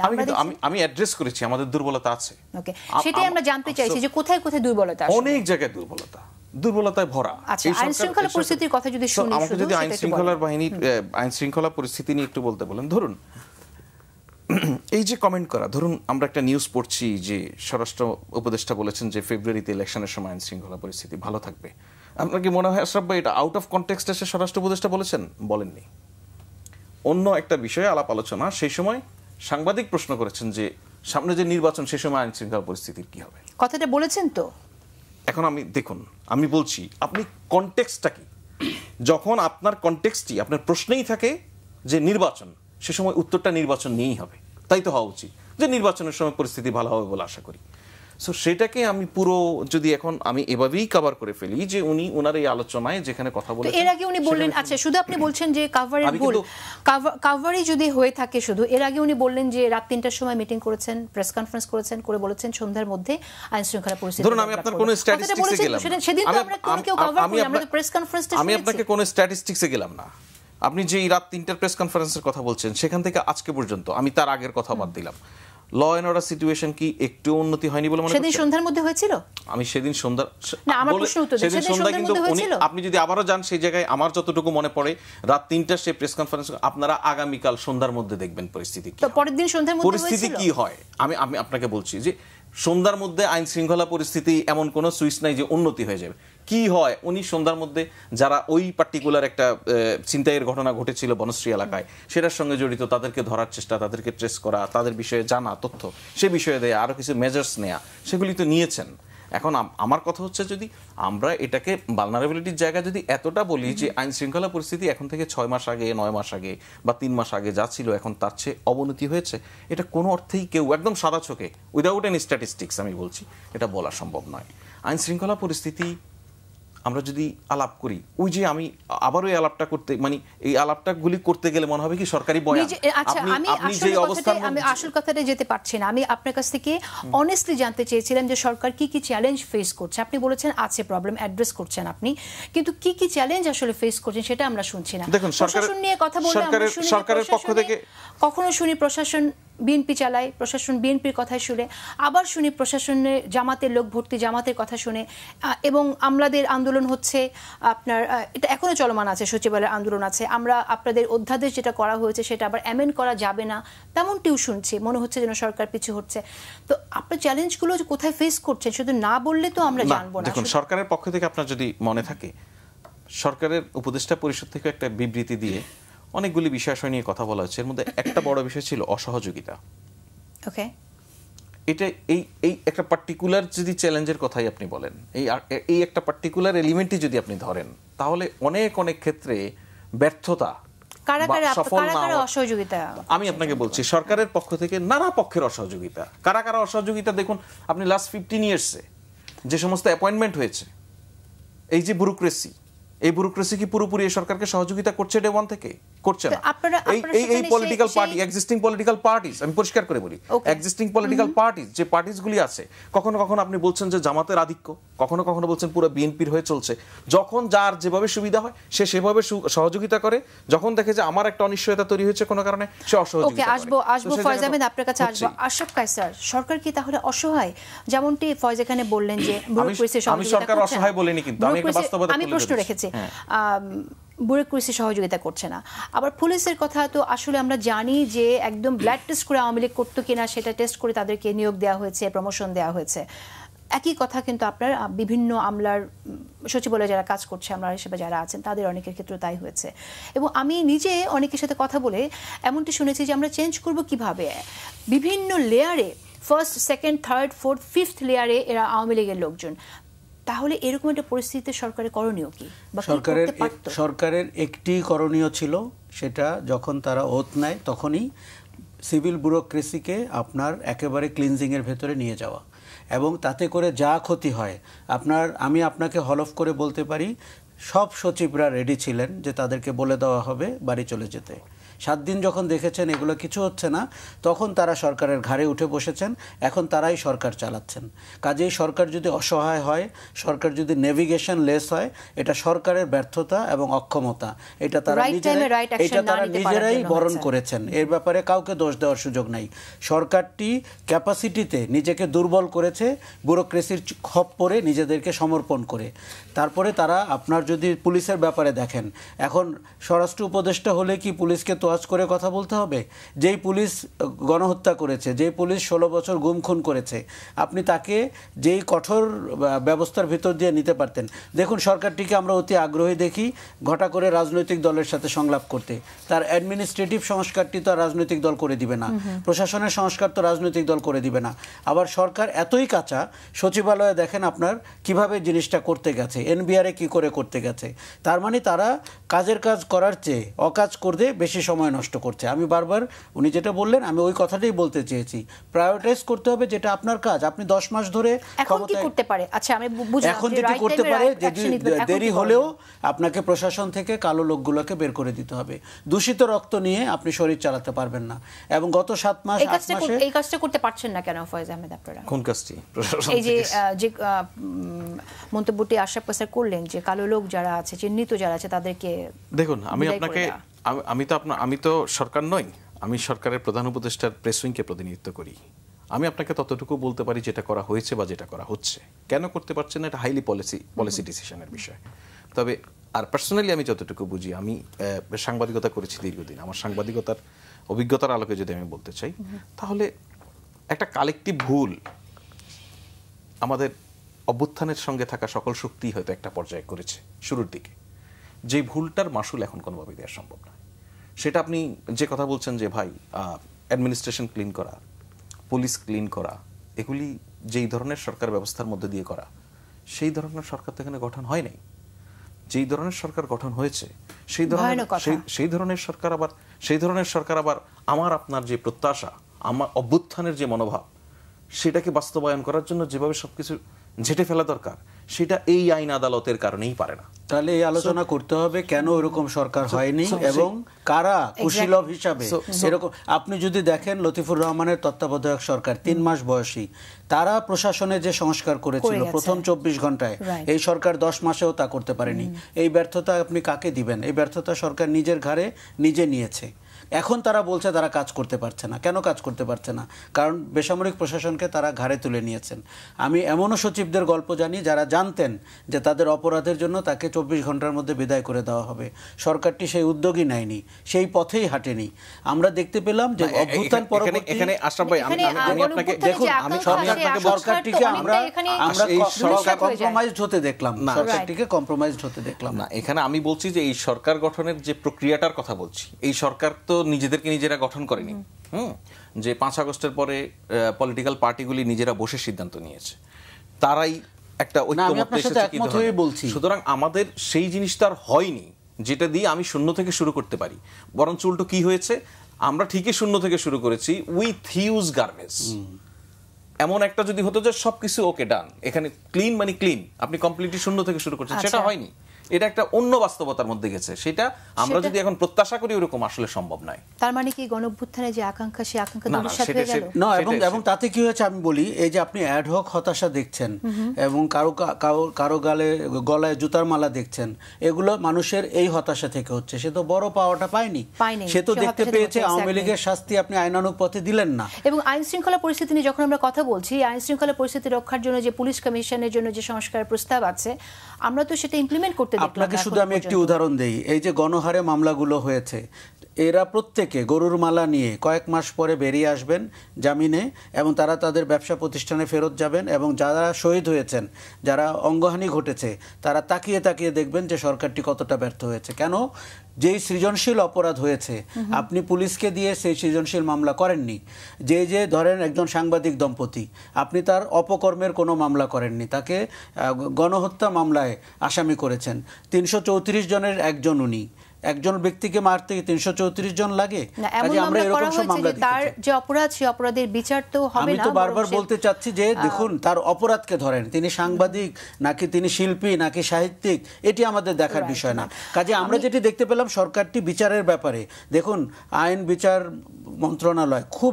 আমি অ্যাড্রেস করেছি আমাদের দুর্বলতা আছে, ওকে, সেটাই আমরা জানতে চাইছি যে কোথায় কোথায় দুর্বলতা আছে। অনেক জায়গায় দুর্বলতায় ভরা। আচ্ছা, আইন শৃঙ্খলা পরিস্থিতির কথা যদি শুনি, আমাকে যদি আইন শৃঙ্খলা পরিস্থিতি নিয়ে একটু বলতে বলেন। ধরুন, এই যে কমেন্ট করা, ধরুন আমরা একটা নিউজ পড়ছি যে স্বরাষ্ট্র উপদেষ্টা বলেছেন যে ফেব্রুয়ারিতে ইলেকশনের সময় আইন শৃঙ্খলা পরিস্থিতি ভালো থাকবে। আপনার কি মনে হয় আশরাফ ভাই এটা আউট অফ কনটেক্সট এসে স্বরাষ্ট্র উপদেষ্টা বলেছেন? বলেননি। অন্য একটা বিষয়ে আলাপ আলোচনা, সেই সময় সাংবাদিক প্রশ্ন করেছেন যে সামনে যে নির্বাচন, সেই সময় আইন শৃঙ্খলা পরিস্থিতির কি হবে? কথাটা বলেছেন তো। এখন দেখুন, আমি বলছি আপনি কনটেক্সটটা কি? যখন আপনার কনটেক্সটই, আপনার প্রশ্নেই থাকে যে নির্বাচন, সে সময় উত্তরটা নির্বাচন নিয়েই হবে। তাই তো হওয়া উচিত যে নির্বাচনের সময় পরিস্থিতি ভালো হবে বলে আশা করি। সো সেটাকে আমি পুরো যদি এখন আমি এভাবেই কভার করে ফেলি যে উনি ওনার এই আলোচনায় যেখানে কথা বলেছেন, এর আগে উনি বললেন, আচ্ছা শুধু আপনি বলছেন যে কাভারই যদি হয়ে থাকে শুধু, এর আগে উনি বললেন যে রাত 3টার সময় মিটিং করেছেন, প্রেস কনফারেন্স করেছেন, করে বলেছেন সন্ধ্যার মধ্যে আইন শৃঙ্খলা পরিস্থিতি। ধরুন, আমি আপনার কোন স্ট্যাটিস্টিক্সে গেলাম না, সেদিন তো আমরা কেউ কভার করি, আমরা তো প্রেস কনফারেন্সটা শুনেছি। আমি আপনাকে কোন স্ট্যাটিস্টিক্সে গেলাম না। আপনি যে রাত 3টার প্রেস কনফারেন্সের কথা বলছেন, সেখান থেকে আজকে পর্যন্ত, আমি তার আগের কথা বাদ দিলাম, ল এন্ড অর্ডার সিচুয়েশন কি একটু উন্নতি হয়নি বলে মনে হচ্ছে? সেদিন সন্ধ্যার মধ্যে হয়েছিল। আমি সেদিন সন্ধ্যা, না আমার প্রশ্ন উত্তর দেন, সেদিন সন্ধ্যার মধ্যে হয়েছিল। আপনি যদি আবারও যান সেই জায়গায়, আমার যতটুকু মনে পড়ে রাত 3টার সেই প্রেস কনফারেন্স, আপনারা আগামীকাল সন্ধ্যার মধ্যে দেখবেন পরিস্থিতি কি, তো পরের দিন সন্ধ্যার মধ্যে পরিস্থিতি কি হয়। আমি আপনাকে বলছি যে সন্ধ্যার মধ্যে আইন শৃঙ্খলা পরিস্থিতি এমন কোনো সুইচ নাই যে উন্নতি হয়ে যাবে। কি হয়, উনি সন্ধ্যার মধ্যে যারা ওই পার্টিকুলার একটা ছিনতাইয়ের ঘটনা ঘটেছিল বনশ্রী এলাকায়, সেটার সঙ্গে জড়িত তাদেরকে ধরার চেষ্টা, তাদেরকে ট্রেস করা, তাদের বিষয়ে জানা তথ্য, সে বিষয়ে দেয়া, আরো কিছু মেজার্স নেয়া, সেগুলি তো নিয়েছেন। এখন আমার কথা হচ্ছে, যদি আমরা এটাকে ভালনারেবিলিটির জায়গা যদি এতটা বলি যে আইন শৃঙ্খলা পরিস্থিতি এখন থেকে 6 মাস আগে, 9 মাস আগে বা 3 মাস আগে যা ছিল এখন তার চেয়ে অবনতি হয়েছে, এটা কোনো অর্থেই কেউ একদম সাদা চোখে উইদাউট এনি স্ট্যাটিস্টিক্স আমি বলছি এটা বলা সম্ভব নয়। আইন শৃঙ্খলা পরিস্থিতি আমরা যদি আলাপ করি, ওই যে আমি আবার ওই আলাপটা করতে, মানে এই আলাপটা গুলি করতে গেলে মনে হবে কি সরকারি বয়ান। আচ্ছা, আমি আসল কথাটা যেতে পারছি না। আমি আপনার কাছ থেকে অনেস্টলি জানতে চেয়েছিলাম যে সরকার কি কি চ্যালেঞ্জ ফেস করছে। আপনি বলেছেন আছে প্রবলেম অ্যাড্রেস করছেন আপনি, কিন্তু কি কি চ্যালেঞ্জ আসলে ফেস করছেন সেটা আমরা শুনছি না। দেখুন, প্রশাসন নিয়ে কথা বললে সরকারের পক্ষ থেকে কখনো শুনি প্রশাসন বিএনপি চালায়, প্রশাসন বিএনপির কথাই শুনে, আবার শুনি প্রশাসনে জামাতের লোক ভর্তি, জামাতের কথা শুনে, এবং আমলাদের আন্দোলন হচ্ছে আপনার, এটা এখনো চলমান আছে, সচিবালয়ের আন্দোলন আছে, আমরা আপনাদের অধ্যাদেশ যেটা করা হয়েছে সেটা আবার অ্যামেন্ড করা যাবে না, তেমনটিও শুনছি। মনে হচ্ছে যেন সরকার পিছু হচ্ছে। তো আপনার চ্যালেঞ্জগুলো কোথায় ফেস করছেন শুধু না বললে তো আমরা জানবো না। দেখুন, সরকারের পক্ষ থেকে আপনার যদি মনে থাকে, সরকারের উপদেষ্টা পরিষদ থেকে একটা বিবৃতি দিয়ে অনেকগুলি বিষয় নিয়ে কথা বলা হচ্ছে। এর মধ্যে একটা বড় বিষয় ছিল অসহযোগিতা। ওকে, এটা এই একটা পার্টিকুলার যদি চ্যালেঞ্জের কথাই আপনি বলেন, এই একটা পার্টিকুলার এলিমেন্টই যদি আপনি ধরেন, তাহলে অনেক ক্ষেত্রে ব্যর্থতা, অসহযোগিতা, আমি আপনাকে বলছি সরকারের পক্ষ থেকে নানা পক্ষের অসহযোগিতা। কারা কারা অসহযোগিতা দেখুন, আপনি লাস্ট 15 ইয়ার্সে যে সমস্ত অ্যাপয়েন্টমেন্ট হয়েছে, এই যে ব্যুরোক্রেসি, এই ব্যুরোক্রেসি কি পুরোপুরি এই সরকারকে সহযোগিতা করছে ডে ওয়ান থেকে? করছে না। এই political party, existing political parties, আমি পরিষ্কার করে বলি, এক্সিস্টিং পলিটিক্যাল পার্টিস যে পার্টিসগুলি আছে, কখনো কখনো আপনি বলছেন যে জামাতের আধিক্য, কখনো কখনো বলছেন পুরো বিএনপির হয়ে চলছে। যখন যার যেভাবে সুবিধা হয় সে সেভাবে সহযোগিতা করে, যখন দেখে যে আমার একটা অনিশ্চয়তা তৈরি হয়েছে কোনো কারণে, সে অসহযোগিতা করে। আসবো ফয়েজ আহমেদ, আপনার কাছে আসবো। আশরাফ কায়সার, সরকার কি তাহলে অসহায়? যেমনটি ফয়েজ এখানে বললেন যে আমি সরকার অসহায় বলিনি, কিন্তু আমি একটা বাস্তবতা আমি প্রশ্ন রেখেছি, ব্যুরোক্রেসি সহযোগিতা করছে না। আবার পুলিশের কথা তো আসলে আমরা জানি যে একদম ব্লাড টেস্ট করে আওয়ামী লীগ করতো কিনা সেটা টেস্ট করে তাদেরকে নিয়োগ দেওয়া হয়েছে, প্রমোশন দেওয়া হয়েছে। একই কথা কিন্তু আপনার বিভিন্ন আমলার সচিবালয়ে যারা কাজ করছে, আমলার হিসেবে যারা আছেন তাদের অনেকের ক্ষেত্রে তাই হয়েছে। এবং আমি নিজে অনেকের সাথে কথা বলে এমনটি শুনেছি যে আমরা চেঞ্জ করব কিভাবে, বিভিন্ন লেয়ারে, first, second, third, fourth, fifth লেয়ারে এরা আওয়ামী লীগের লোকজন। তাহলে এরকম একটা পরিস্থিতিতে সরকারের করণীয় কি? সরকারের একটি করণীয় ছিল, সেটা যখন তারা ওথ নেয় তখনই সিভিল ব্যুরোক্রেসিকে আপনার একেবারে ক্লিনজিংয়ের ভেতরে নিয়ে যাওয়া, এবং তাতে করে যা ক্ষতি হয় আমি আপনাকে হলফ করে বলতে পারি সব সচিবরা রেডি ছিলেন যে তাদেরকে বলে দেওয়া হবে বাড়ি চলে যেতে। 7 দিন যখন দেখেছেন এগুলো কিছু হচ্ছে না, তখন তারা সরকারের ঘাড়ে উঠে বসেছেন, এখন তারাই সরকার চালাচ্ছেন। কাজেই সরকার যদি অসহায় হয়, সরকার যদি নেভিগেশন লেস হয়, এটা সরকারের ব্যর্থতা এবং অক্ষমতা, এটা তারা নিজেরাই বরণ করেছেন। এর ব্যাপারে কাউকে দোষ দেওয়ার সুযোগ নাই। সরকারটি ক্যাপাসিটিতে নিজেকে দুর্বল করেছে, ব্যুরোক্রেসির খপ্পরে নিজেদেরকে সমর্পণ করে। তারপরে তারা আপনার যদি পুলিশের ব্যাপারে দেখেন, এখন স্বরাষ্ট্র উপদেষ্টা হলে কি পুলিশকে তোয়াজ করে কথা বলতে হবে? যেই পুলিশ গণহত্যা করেছে, যেই পুলিশ 16 বছর গুম খুন করেছে, আপনি তাকে যেই কঠোর ব্যবস্থার ভিতর দিয়ে নিতে পারতেন। দেখুন, সরকারটিকে আমরা অতি আগ্রহী দেখি ঘটা করে রাজনৈতিক দলের সাথে সংলাপ করতে। তার অ্যাডমিনিস্ট্রেটিভ সংস্কারটি তো রাজনৈতিক দল করে দিবে না, প্রশাসনের সংস্কার তো রাজনৈতিক দল করে দিবে না। আবার সরকার এতই কাঁচা, সচিবালয়ে দেখেন আপনার কিভাবে জিনিসটা করতে গেছে, এনবিআরে কি করে করতে গেছে। তার মানে তারা কাজের কাজ করার চেয়ে অকাজ করতে বেশি সময় নষ্ট করছে। আমি বারবার উনি যেটা বললেন আমি ওই কথাটাই বলতে চেয়েছি, প্রায়োরিটাইজ করতে হবে যেটা আপনার কাজ। আপনি 10 মাস ধরে এখন কি করতে পারে? আচ্ছা, আমি বুঝলাম এখন যেটা করতে পারে যে দেরি হলেও আপনাকে প্রশাসন থেকে কালো লোকগুলোকে বের করে দিতে হবে। দূষিত রক্ত নিয়ে আপনি শরীর চালাতে পারবেন না। এবং গত 7 মাস 8 মাসে এই কাজটা করতে পারছেন না কেন ফয়েজ আহমেদ আপনারা? কোন কাজটি? এই যে মন্তব্যটি আশরাফ কায়সার করলেন যে কালো লোক যারা আছে, চিহ্নিত যারা আছে তাদেরকে। দেখুন, আমি তো সরকার নই, আমি সরকারের প্রধান উপদেষ্টার প্রেস উইংকে প্রতিনিধিত্ব করি। আমি আপনাকে ততটুকু বলতে পারি যেটা করা হয়েছে বা যেটা করা হচ্ছে। কেন করতে পারছেন না, এটা হাইলি পলিসি ডিসিশনের বিষয়। তবে আর পার্সোনালি আমি যতটুকু বুঝি, আমি সাংবাদিকতা করেছি দীর্ঘদিন, আমার সাংবাদিকতার অভিজ্ঞতার আলোকে যদি আমি বলতে চাই, তাহলে একটা কালেকটিভ ভুল আমাদের অভ্যুত্থানের সঙ্গে থাকা সকল শক্তি হয়তো একটা পর্যায়ে করেছে শুরুর দিকে, যে ভুলটার মাসুল এখন কোনোভাবে দেওয়া সম্ভব নয়। সেটা আপনি যে কথা বলছেন যে ভাই অ্যাডমিনিস্ট্রেশন ক্লিন করা, পুলিশ ক্লিন করা, এগুলি যেই ধরনের সরকার ব্যবস্থার মধ্যে দিয়ে করা, সেই ধরনের সরকার তো এখানে গঠন হয় নাই। যেই ধরনের সরকার গঠন হয়েছে সেই ধরনের সরকার আবার আমার আপনার যে প্রত্যাশা, আমার অভ্যুত্থানের যে মনোভাব, সেটাকে বাস্তবায়ন করার জন্য যেভাবে সবকিছু ঝেঁটে ফেলা দরকার, সেটা এই আইন আদালতের কারণেই পারে না। তাহলে এই আলোচনা করতে হবে কেন এরকম সরকার হয়নি এবং কারা কুশীলভ হিসাবে এরকম। আপনি যদি দেখেন লতিফুর রহমানের তত্ত্বাবধায়ক সরকার 3 মাস বয়সী, তারা প্রশাসনে যে সংস্কার করেছিল প্রথম 24 ঘন্টায়, এই সরকার 10 মাসেও তা করতে পারেনি। এই ব্যর্থতা আপনি কাকে দিবেন? এই ব্যর্থতা সরকার নিজের ঘাড়ে নিজে নিয়েছে। এখন তারা বলছে তারা কাজ করতে পারছে না। কেন কাজ করতে পারছে না? কারণ বেসামরিক প্রশাসনকে তারা ঘাড়ে তুলে নিয়েছেন। আমি এমনও সচিবদের গল্প জানি যারা জানতেন যে তাদের অপরাধের জন্য তাকে 24 ঘন্টার মধ্যে বিদায় করে দেওয়া হবে। সরকারটি সেই উদ্যোগই নেয়নি, সেই পথেই হাঁটেনি। আমরা দেখতে পেলাম যে অভ্যুত্থান পরবর্তী এখানে আশরাফ ভাই, আমি আপনাকে দেখুন, আমি সরকারটিকে আমরা এই সরকার কম্প্রোমাইজড হতে দেখলাম না, সরকারটিকে কম্প্রোমাইজড হতে দেখলাম না। এখানে আমি বলছি যে এই সরকার গঠনের যে প্রক্রিয়াটার কথা বলছি, এই সরকার তো নিজেদেরকে নিজেরা গঠন করেনি। যে 5 আগস্টের পরে পলিটিক্যাল পার্টিগুলি নিজেরা বসে সিদ্ধান্ত নিয়েছে, তারাই একটা ঐক্যমত্যে এসেছে। সুতরাং আমাদের সেই জিনিসটা আর হয়নি যেটা দিয়ে আমি শূন্য থেকে শুরু করতে পারি। বরঞ্চ উল্টো কি হয়েছে, আমরা ঠিকই শূন্য থেকে শুরু করেছি উইথ হিউজ গার্বেজ। এমন একটা যদি হতো যে সবকিছু ওকে ডান, এখানে ক্লিন মানে ক্লিন, আপনি কমপ্লিটলি শূন্য থেকে শুরু করছেন, সেটা হয়নি। এটা একটা অন্য বাস্তবতার মধ্যে গেছে। সেটা আমরা যদি এখন প্রত্যাশা করি ওরকম আসলে সম্ভব নয়। তার মানে কি গণঅভ্যুত্থানের যে আকাঙ্ক্ষা, সেই আকাঙ্ক্ষা ধূলিসাৎ হয়ে গেল? না, এবং তাতে কি হয়েছে আমি বলি, এই যে আপনি অ্যাডহক হতাশা দেখছেন এবং কারো গলায় জুতার মালা দেখছেন, এগুলো মানুষের এই হতাশা থেকে হচ্ছে। সে তো বড় পাওয়াটা পায়নি, সে তো দেখতে পেয়েছে আওয়ামী লীগের শাস্তি আপনি আইনানুগ পথে দিলেন না। এবং আইন শৃঙ্খলা পরিস্থিতি নিয়ে যখন আমরা কথা বলছি, আইন শৃঙ্খলা পরিস্থিতি রক্ষার জন্য যে পুলিশ কমিশনের জন্য যে সংস্কারের প্রস্তাব আছে, আমরা তো সেটা ইমপ্লিমেন্ট করতে দেখলাম। আপনাকে শুধু আমি একটি উদাহরণ দেই, এই যে গণহারে মামলাগুলো হয়েছে, এরা প্রত্যেকে গরুর মালা নিয়ে কয়েক মাস পরে বেরিয়ে আসবেন জামিনে, এবং তারা তাদের ব্যবসা প্রতিষ্ঠানে ফেরত যাবেন, এবং যারা শহীদ হয়েছেন, যারা অঙ্গহানি ঘটেছে, তারা তাকিয়ে তাকিয়ে দেখবেন যে সরকারটি কতটা ব্যর্থ হয়েছে। কেন? যেই সৃজনশীল অপরাধ হয়েছে আপনি পুলিশকে দিয়ে সেই সৃজনশীল মামলা করেননি। যে ধরেন একজন সাংবাদিক দম্পতি, আপনি তার অপকর্মের কোনো মামলা করেননি, তাকে গণহত্যা মামলায় আসামি করেছেন। ৩৩৪ জনের একজন উনি, একজন ব্যক্তিকে মারতে ৩৩৪ জন লাগে? আমরা এরকম সব মামলা তার যে অপরাধ, সেই অপরাধের বিচার তো হবে না। আমি তো বারবার বলতে চাচ্ছি যে দেখুন, তার অপরাধকে ধরেন, তিনি সাংবাদিক নাকি তিনি শিল্পী নাকি সাহিত্যিক, এটি আমাদের দেখার বিষয় না। কাজে আমরা যেটি দেখতে পেলাম, সরকারটি বিচারের ব্যাপারে, দেখুন আইন বিচার মন্ত্রণালয় খুব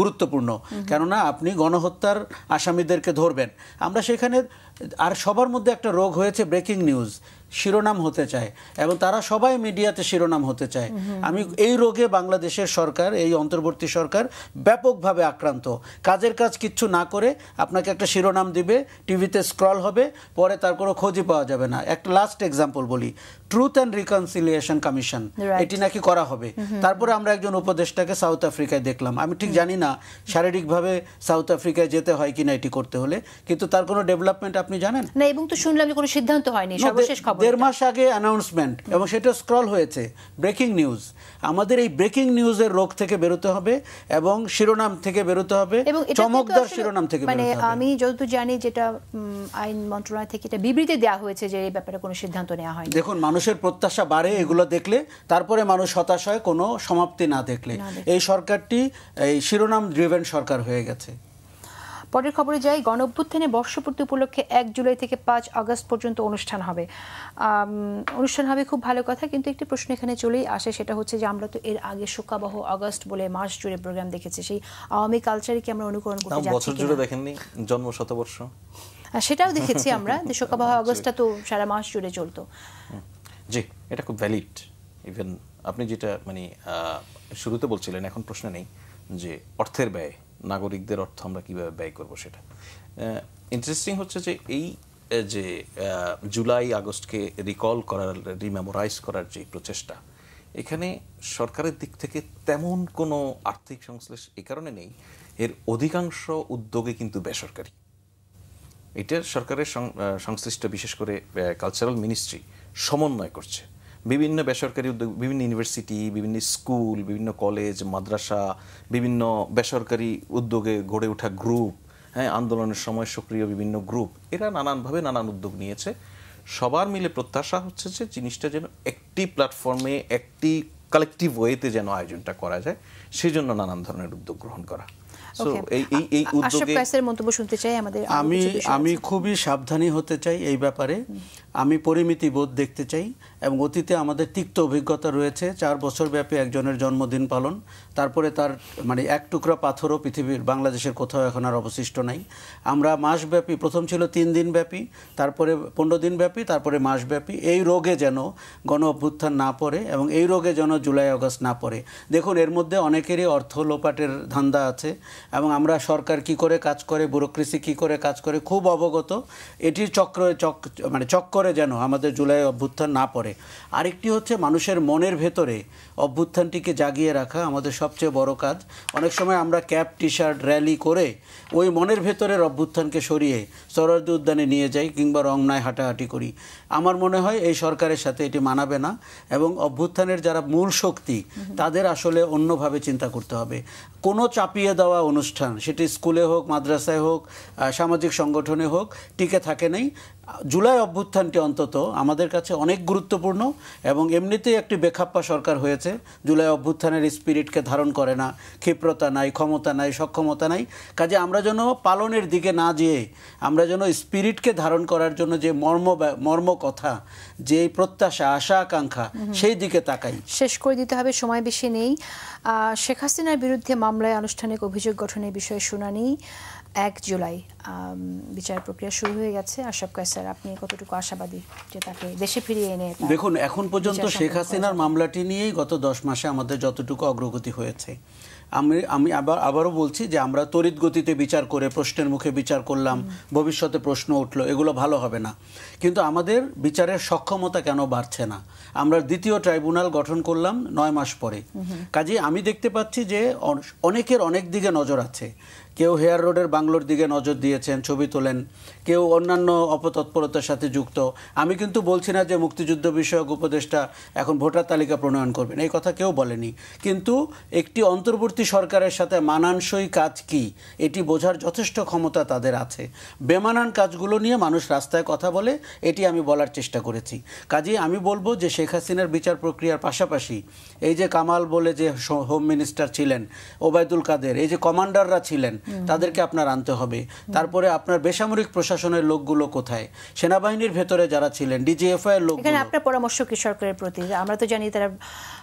গুরুত্বপূর্ণ, কেননা আপনি গণহত্যার আসামিদেরকে ধরবেন। আমরা সেখানে আর সবার মধ্যে একটা রোগ হয়েছে, ব্রেকিং নিউজ, শিরোনাম হতে চায়, এবং তারা সবাই মিডিয়াতে শিরোনাম হতে চায়। আমি এই রোগে বাংলাদেশের সরকার, এই অন্তর্বর্তী সরকার ব্যাপকভাবে আক্রান্ত। কাজের কাজ কিচ্ছু না করে আপনাকে একটা শিরোনাম দিবে, টিভিতে স্ক্রল হবে, পরে তার কোনো খোঁজই পাওয়া যাবে না। একটা লাস্ট এক্সাম্পল বলি, ট্রুথ অ্যান্ড রিকনসিলিয়েশন কমিশন, এটি নাকি করা হবে। তারপরে আমরা একজন উপদেষ্টাকে সাউথ আফ্রিকায় দেখলাম। আমি ঠিক জানি না শারীরিকভাবে সাউথ আফ্রিকায় যেতে হয় কিনা এটি করতে হলে, কিন্তু তার কোনো ডেভেলপমেন্ট আপনি জানেন না। এবং তো শুনলাম যে কোনো সিদ্ধান্ত হয়নি, সর্বশেষ খবর 1.5 মাস আগে অ্যানাউন্সমেন্ট, এবং সেটা স্ক্রল হয়েছে। Breaking news. আমাদের এই ব্রেকিং নিউজের রোগ থেকে বেরোতে হবে, এবং শিরোনাম থেকে বেরোতে হবে, চমকদার শিরোনাম থেকে বেরোতে হবে। আমি যতদূর জানি, যেটা আইন মন্ত্রণালয় থেকে এটা বিবৃতি দেওয়া হয়েছে যে এই ব্যাপারে কোনো সিদ্ধান্ত নেওয়া হয়নি। দেখুন, মানুষের প্রত্যাশা বাড়ে এগুলো দেখলে, তারপরে মানুষ হতাশ হয় কোনো সমাপ্তি না দেখলে। এই সরকারটি এই শিরোনাম ড্রিভেন সরকার হয়ে গেছে। পরের খবরে যাই। গণঅভ্যুত্থানের বর্ষপূর্তি উপলক্ষে 1 জুলাই থেকে 5 আগস্ট পর্যন্ত অনুষ্ঠান হবে, খুব ভালো কথা। কিন্তু একটি প্রশ্ন এখানে চলেই আসে, সেটা হচ্ছে যে আমরা তো এর আগে শোকাবহ আগস্ট বলে মাস জুড়ে প্রোগ্রাম দেখেছি। সেই আওয়ামী কালচারে কি আমরা অনুকরণ করতে যাচ্ছি? বছর জুড়ে দেখেননি জন্ম শতবর্ষ? সেটাও দেখেছি আমরা, যে শোকাবহ আগস্টটা তো সারা মাস জুড়ে চলতো। জি, এটা খুব ভ্যালিড। ইভেন আপনি যেটা শুরুতে বলছিলেন, এখন প্রশ্ন নেই যে অর্থের ব্যয়, নাগরিকদের অর্থ আমরা কিভাবে ব্যয় করব। সেটা ইন্টারেস্টিং হচ্ছে যে এই যে জুলাই আগস্টকে রিকল করার, রিমেমোরাইজ করার যে প্রচেষ্টা, এখানে সরকারের দিক থেকে তেমন কোনো আর্থিক সংশ্লেষ এই কারণে নেই, এর অধিকাংশ উদ্যোগে কিন্তু বেসরকারি। এটা সরকারের সংশ্লিষ্ট বিশেষ করে কালচারাল মিনিস্ট্রি সমন্বয় করছে বিভিন্ন বেসরকারি উদ্যোগ, বিভিন্ন ইউনিভার্সিটি, বিভিন্ন স্কুল, বিভিন্ন কলেজ, মাদ্রাসা, বিভিন্ন বেসরকারি উদ্যোগে গড়ে ওঠা গ্রুপ, আন্দোলনের সময় সক্রিয় বিভিন্ন গ্রুপ, এরা নানানভাবে নানান উদ্যোগ নিয়েছে। সবার মিলে প্রত্যাশা হচ্ছে যে জিনিসটা যেন একটি প্ল্যাটফর্মে, একটি কালেকটিভ ওয়েতে যেন আয়োজনটা করা যায়, সেই জন্য নানান ধরনের উদ্যোগ গ্রহণ করা। আমি খুবই সাবধানী হতে চাই এই ব্যাপারে। আমি পরিমিতি বোধ দেখতে চাই, এবং অতীতে আমাদের তিক্ত অভিজ্ঞতা রয়েছে। 4 বছর ব্যাপী একজনের জন্মদিন পালন, তারপরে তার এক টুকরা পাথরও পৃথিবীর বাংলাদেশের কোথাও এখন আর অবশিষ্ট নাই। আমরা মাসব্যাপী, প্রথম ছিল 3 দিন ব্যাপী, তারপরে 15 দিন ব্যাপী, তারপরে মাসব্যাপী। এই রোগে যেন গণ অভ্যুত্থান না পড়ে, এবং এই রোগে যেন জুলাই আগস্ট না পড়ে। দেখুন, এর মধ্যে অনেকেরই অর্থ লোপাটের ধান্দা আছে, এবং আমরা সরকার কি করে কাজ করে, ব্যুরোক্রেসি কি করে কাজ করে খুব অবগত। এটির চক্করে যেন আমাদের জুলাই অভ্যুত্থান না পড়ে। আরেকটি হচ্ছে মানুষের মনের ভেতরে অভ্যুত্থানটিকে জাগিয়ে রাখা আমাদের সবচেয়ে বড় কাজ। অনেক সময় আমরা ক্যাপ, টি শার্ট, র্যালি করে ওই মনের ভেতরের অভ্যুত্থানকে সরিয়ে সোহরাওয়ার্দী উদ্যানে নিয়ে যাই, কিংবা রমনায় হাঁটাহাঁটি করি। আমার মনে হয় এই সরকারের সাথে এটি মানাবে না, এবং অভ্যুত্থানের যারা মূল শক্তি তাদের আসলে অন্যভাবে চিন্তা করতে হবে। কোনো চাপিয়ে দেওয়া অনুষ্ঠান, সেটি স্কুলে হোক, মাদ্রাসায় হোক, সামাজিক সংগঠনে হোক, টিকে থাকে নেই। জুলাই অভ্যুত্থানটি অন্তত আমাদের কাছে অনেক গুরুত্বপূর্ণ এবং এমনিতেই একটি বেখাপ্পা সরকার হয়েছে। জুলাই অভ্যুত্থানের স্পিরিটকে ধারণ করে না, ক্ষিপ্রতা নাই, ক্ষমতা নাই, সক্ষমতা নাই। কাজে আমরা যেন পালনের দিকে না যেয়ে আমরা যেন স্পিরিটকে ধারণ করার জন্য যে মর্ম কথা, যে প্রত্যাশা, আশা, আকাঙ্ক্ষা, সেই দিকে তাকাই। শেষ করে দিতে হবে, সময় বেশি নেই। শেখ হাসিনার বিরুদ্ধে মামলায় আনুষ্ঠানিক অভিযোগ গঠনের বিষয়ে শুনানি 1 জুলাই, বিচার প্রক্রিয়া শুরু হয়ে গেছে। আশরাফ কায়সার, আপনি কতটুকু আশাবাদী যে তাকে দেশে ফিরিয়ে এনে? দেখুন, এখন পর্যন্ত শেখ হাসিনার মামলাটি নিয়েই গত 10 মাসে আমাদের যতটুকু অগ্রগতি হয়েছে, আমি আবারও বলছি যে আমরা তড়িৎ গতিতে বিচার করে প্রশ্নের মুখে বিচার করলাম, ভবিষ্যতে প্রশ্ন উঠলো, এগুলো ভালো হবে না। কিন্তু আমাদের বিচারের সক্ষমতা কেন বাড়ছে না? আমরা দ্বিতীয় ট্রাইব্যুনাল গঠন করলাম 9 মাস পরে। কাজেই আমি দেখতে পাচ্ছি যে অনেকের অনেক দিকে নজর আছে। কেউ হেয়ার রোডের বাংলোর দিকে নজর দিয়েছেন, ছবি তোলেন, কেউ অন্যান্য অপতৎপরতার সাথে যুক্ত। আমি কিন্তু বলছি না যে মুক্তিযুদ্ধ বিষয়ক উপদেষ্টা এখন ভোটার তালিকা প্রণয়ন করবেন, এই কথা কেউ বলেনি। কিন্তু একটি অন্তর্বর্তী সরকারের সাথে মানানসই কাজ কি, এটি বোঝার যথেষ্ট ক্ষমতা তাদের আছে। বেমানান কাজগুলো নিয়ে মানুষ রাস্তায় কথা বলে, এটি আমি বলার চেষ্টা করেছি। কাজেই আমি বলবো যে শেখ হাসিনার বিচার প্রক্রিয়ার পাশাপাশি এই যে কামাল বলে যে হোম মিনিস্টার ছিলেন, ওবায়দুল কাদের, এই যে কমান্ডাররা ছিলেন, তাদেরকে আপনার আনতে হবে। তারপরে আপনার বেসামরিক প্রশাসনের লোকগুলো কোথায়, সেনাবাহিনীর ভেতরে যারা ছিলেন, ডিজিএফআই এর লোকগুলো। এখানে আপনার পরামর্শ কি সরকারের প্রতি? আমরা তো জানি তারা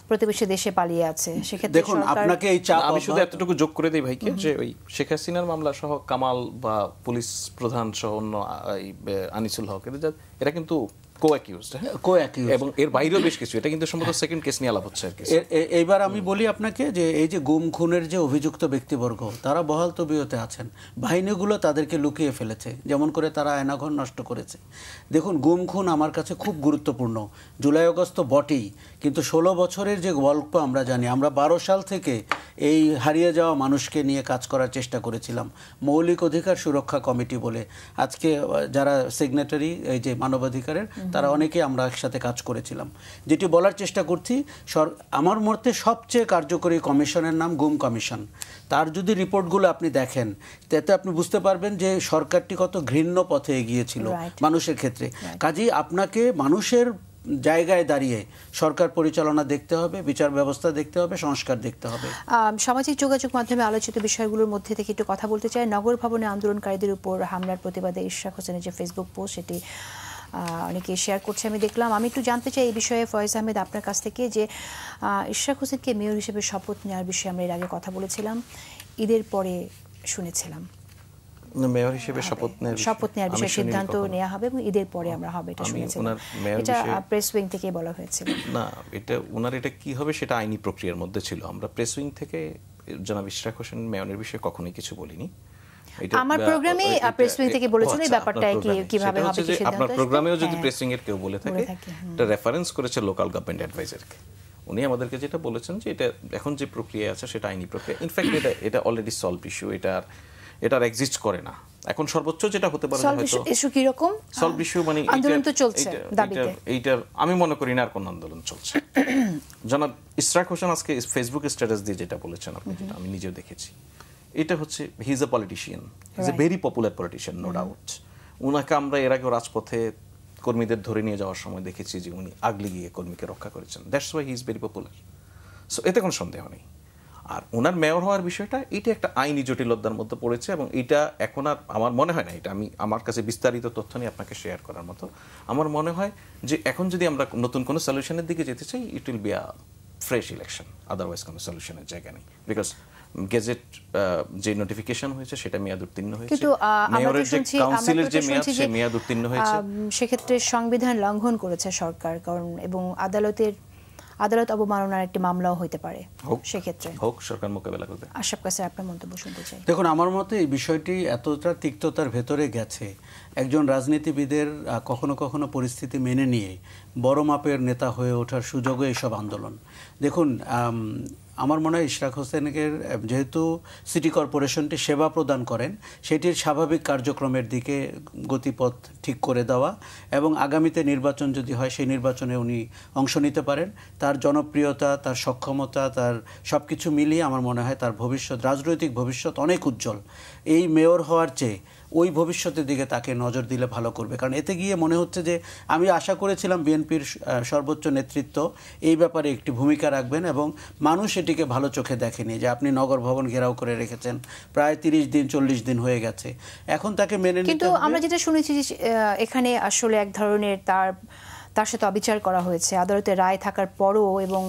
প্রতিবেশী দেশে পালিয়ে আছে, সেক্ষেত্রে দেখুন আপনাকে এই চাপ, আমি শুধু এতটুকু যোগ করে দিই ভাইকে, যে ওই শেখ হাসিনার মামলা সহ কামাল বা পুলিশ প্রধান সহ অন্য আনিসুল হক, এরা কিন্তু এবং এর বাইরেও বেশ কিছু, এটা কিন্তু সম্ভবত সেকেন্ড কেস নিয়ে আলাপ হচ্ছে আর কি। এইবার আমি বলি আপনাকে যে এই যে গুম খুনের যে অভিযুক্ত ব্যক্তিবর্গ, তারা বহাল তবিয়তে আছেন। বাহিনীগুলো তাদেরকে লুকিয়ে ফেলেছে, যেমন করে তারা আয়নাঘর নষ্ট করেছে। দেখুন, গুম খুন আমার কাছে খুব গুরুত্বপূর্ণ। জুলাই আগস্ট বটেই, কিন্তু 16 বছরের যে গল্প আমরা জানি, আমরা 12 সাল থেকে এই হারিয়ে যাওয়া মানুষকে নিয়ে কাজ করার চেষ্টা করেছিলাম মৌলিক অধিকার সুরক্ষা কমিটি বলে। আজকে যারা সিগনেটারি এই যে মানবাধিকারের, তারা অনেকে আমরা একসাথে কাজ করেছিলাম। যেটি বলার চেষ্টা করছি, আমার মতে সবচেয়ে কার্যকরী কমিশনের নাম গুম কমিশন। তার যদি রিপোর্টগুলো আপনি দেখেন, তাতে আপনি বুঝতে পারবেন যে সরকারটি কত ঘৃণ্য পথে এগিয়েছিল মানুষের ক্ষেত্রে। কাজেই আপনাকে মানুষের জায়গায় দাঁড়িয়ে সরকার পরিচালনা দেখতে হবে, বিচার ব্যবস্থা দেখতে হবে, সংস্কার দেখতে হবে। সামাজিক যোগাযোগ মাধ্যমে আলোচিত বিষয়গুলোর মধ্যে থেকে একটু কথা বলতে চাই। নগর ভবনে আন্দোলনকারীদের উপর হামলার প্রতিবাদে ইশরাক হোসেনের যে ফেসবুক পোস্ট, সেটি অনেকে শেয়ার করছে, আমি দেখলাম। আমি একটু জানতে চাই এই বিষয়ে ফয়েজ আহমেদ আপনার কাছ থেকে, যে ইশরাক হোসেনকে মেয়র হিসেবে শপথ নেওয়ার বিষয়ে আমরা এর আগে কথা বলেছিলাম, ঈদের পরে শুনেছিলাম মেয়র হিসেবে শপথ নেওয়ার বিষয়ে সিদ্ধান্ত নেওয়া হবে এবং ঈদের পরে আমরা হবে, এটা শুনেছিলাম। এটা প্রেস উইং থেকে বলা হয়েছিল। না, এটা ওনার এটা কি হবে সেটা আইনি প্রক্রিয়ার মধ্যে ছিল। আমরা প্রেস উইং থেকে জনাব ইশরাক হোসেন মেয়রের বিষয়ে কখনোই কিছু বলিনি। আমার প্রোগ্রামে প্রেস উইং থেকে বলেছেন এই ব্যাপারটা কিভাবে হবে কি সিদ্ধান্ত। আপনার প্রোগ্রামে যদি প্রেস উইং এর কেউ বলে থাকে, এটা রেফারেন্স করেছে লোকাল গভর্নমেন্ট অ্যাডভাইজারকে। উনি আমাদেরকে যেটা বলেছেন যে এটা এখন যে প্রক্রিয়া আছে সেটা আইনি প্রক্রিয়া। ইনফ্যাক্ট এটা অলরেডি সলভ ইস্যু, এটার এক্সিস্ট করে না। এখন সর্বোচ্চ যেটা হতে পারে হয়তো ইস্যু কি রকম সলভ ইস্যু, মানে আন্দোলন তো চলছে দাবিতে, এইটার আমি মনে করি না আর কোন আন্দোলন চলছে। জনাব ইশরাক হোসেন আজকে ফেসবুক স্ট্যাটাস দিয়ে যেটা বলেছেন, আপনি যেটা আমি নিজেও দেখেছি, এটা হচ্ছে he is a politician, he is a very popular politician, no doubt. উনাকে আমরা এর আগে রাজপথে কর্মীদের ধরে নিয়ে যাওয়ার সময় দেখেছি যে উনি আগলে গিয়ে কর্মীকে রক্ষা করেছেন। That's why he is very popular. So এতে কোনো সন্দেহ নেই। আর ওনার মেয়র হওয়ার বিষয়টা, এটা একটা আইনি জটিলতার মধ্যে পড়েছে এবং এটা এখন আর আমার মনে হয় না, এটা আমার কাছে বিস্তারিত তথ্য নিয়ে আপনাকে শেয়ার করার মতো। আমার মনে হয় যে এখন যদি আমরা নতুন কোনো সলিউশনের দিকে যেতে চাই, it will be a fresh election, otherwise কোনো সলিউশনের জায়গা নেই। বিকজ গেজেট যে নোটিফিকেশন হয়েছে সেটা মেয়াদ উত্তীর্ণ হয়েছে, কিন্তু মেয়রের যে কাউন্সিলের যে মেয়াদ, সে মেয়াদ উত্তীর্ণ হয়েছে। সেক্ষেত্রে সংবিধান লঙ্ঘন করেছে সরকার, কারণ এবং আদালত অবমাননার একটি মামলাও হইতে পারে, সেক্ষেত্রে হোক সরকার মোকাবেলা করবে। আশরাফ কাছে আপনার মন্তব্য শুনতে চাই। দেখুন, আমার মতে এই বিষয়টি এতটা তিক্ততার ভেতরে গেছে, একজন রাজনীতিবিদের কখনো কখনো পরিস্থিতি মেনে নিয়ে বড় মাপের নেতা হয়ে ওঠার সুযোগও এইসব আন্দোলন। দেখুন, আমার মনে হয় ইশরাক হোসেনকে যেহেতু সিটি কর্পোরেশনটি সেবা প্রদান করেন, সেটির স্বাভাবিক কার্যক্রমের দিকে গতিপথ ঠিক করে দেওয়া এবং আগামীতে নির্বাচন যদি হয় সেই নির্বাচনে উনি অংশ নিতে পারেন। তার জনপ্রিয়তা, তার সক্ষমতা, তার সব কিছু মিলিয়ে আমার মনে হয় তার ভবিষ্যৎ, রাজনৈতিক ভবিষ্যৎ অনেক উজ্জ্বল। এই মেয়র হওয়ার চেয়ে ওই ভবিষ্যতের দিকে তাকে নজর দিলে ভালো করবে। কারণ এতে গিয়ে মনে হচ্ছে যে আমি আশা করেছিলাম বিএনপির সর্বোচ্চ নেতৃত্ব এই ব্যাপারে একটি ভূমিকা রাখবেন এবং মানুষ এটিকে ভালো চোখে দেখেনি যে আপনি নগর ভবন ঘেরাও করে রেখেছেন, প্রায় 30 দিন 40 দিন হয়ে গেছে, এখন তাকে মেনে নিতে। কিন্তু আমরা যেটা শুনেছি যে এখানে আসলে এক ধরনের তার সাথে অবিচার করা হয়েছে আদালতে রায় থাকার পরও এবং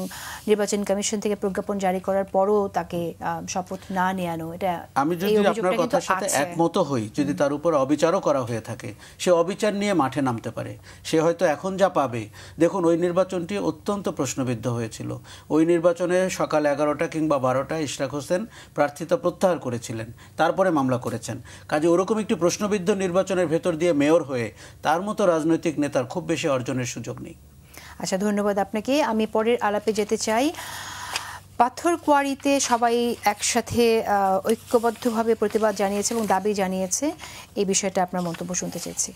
নির্বাচন কমিশন থেকে প্রজ্ঞাপন জারি করার পরও তাকে শপথ না নেওয়ানো, এটা আমি যদি আপনার কথার সাথে একমত হই, যদি তার উপর অবিচারও করা হয়ে থাকে, সে অবিচার নিয়ে মাঠে নামতে পারে। সে হয়তো এখন যা পাবে, দেখুন ওই নির্বাচনটি অত্যন্ত প্রশ্নবিদ্ধ হয়েছিল। ওই নির্বাচনে সকাল 11টা কিংবা 12টায় ইশরাক হোসেন প্রার্থিতা প্রত্যাহার করেছিলেন, তারপরে মামলা করেছেন। কাজে ওরকম একটি প্রশ্নবিদ্ধ নির্বাচনের ভেতর দিয়ে মেয়র হয়ে তার মতো রাজনৈতিক নেতার খুব বেশি অর্জনের সুযোগ নেই। আচ্ছা, ধন্যবাদ আপনাকে। আমি পরের আলাপে যেতে চাই। পাথরকুয়ারিতে সবাই একসাথে ঐক্যবদ্ধভাবে প্রতিবাদ জানিয়েছে এবং দাবি জানিয়েছে, এই বিষয়টা আপনার মন্তব্য শুনতে চাইছি।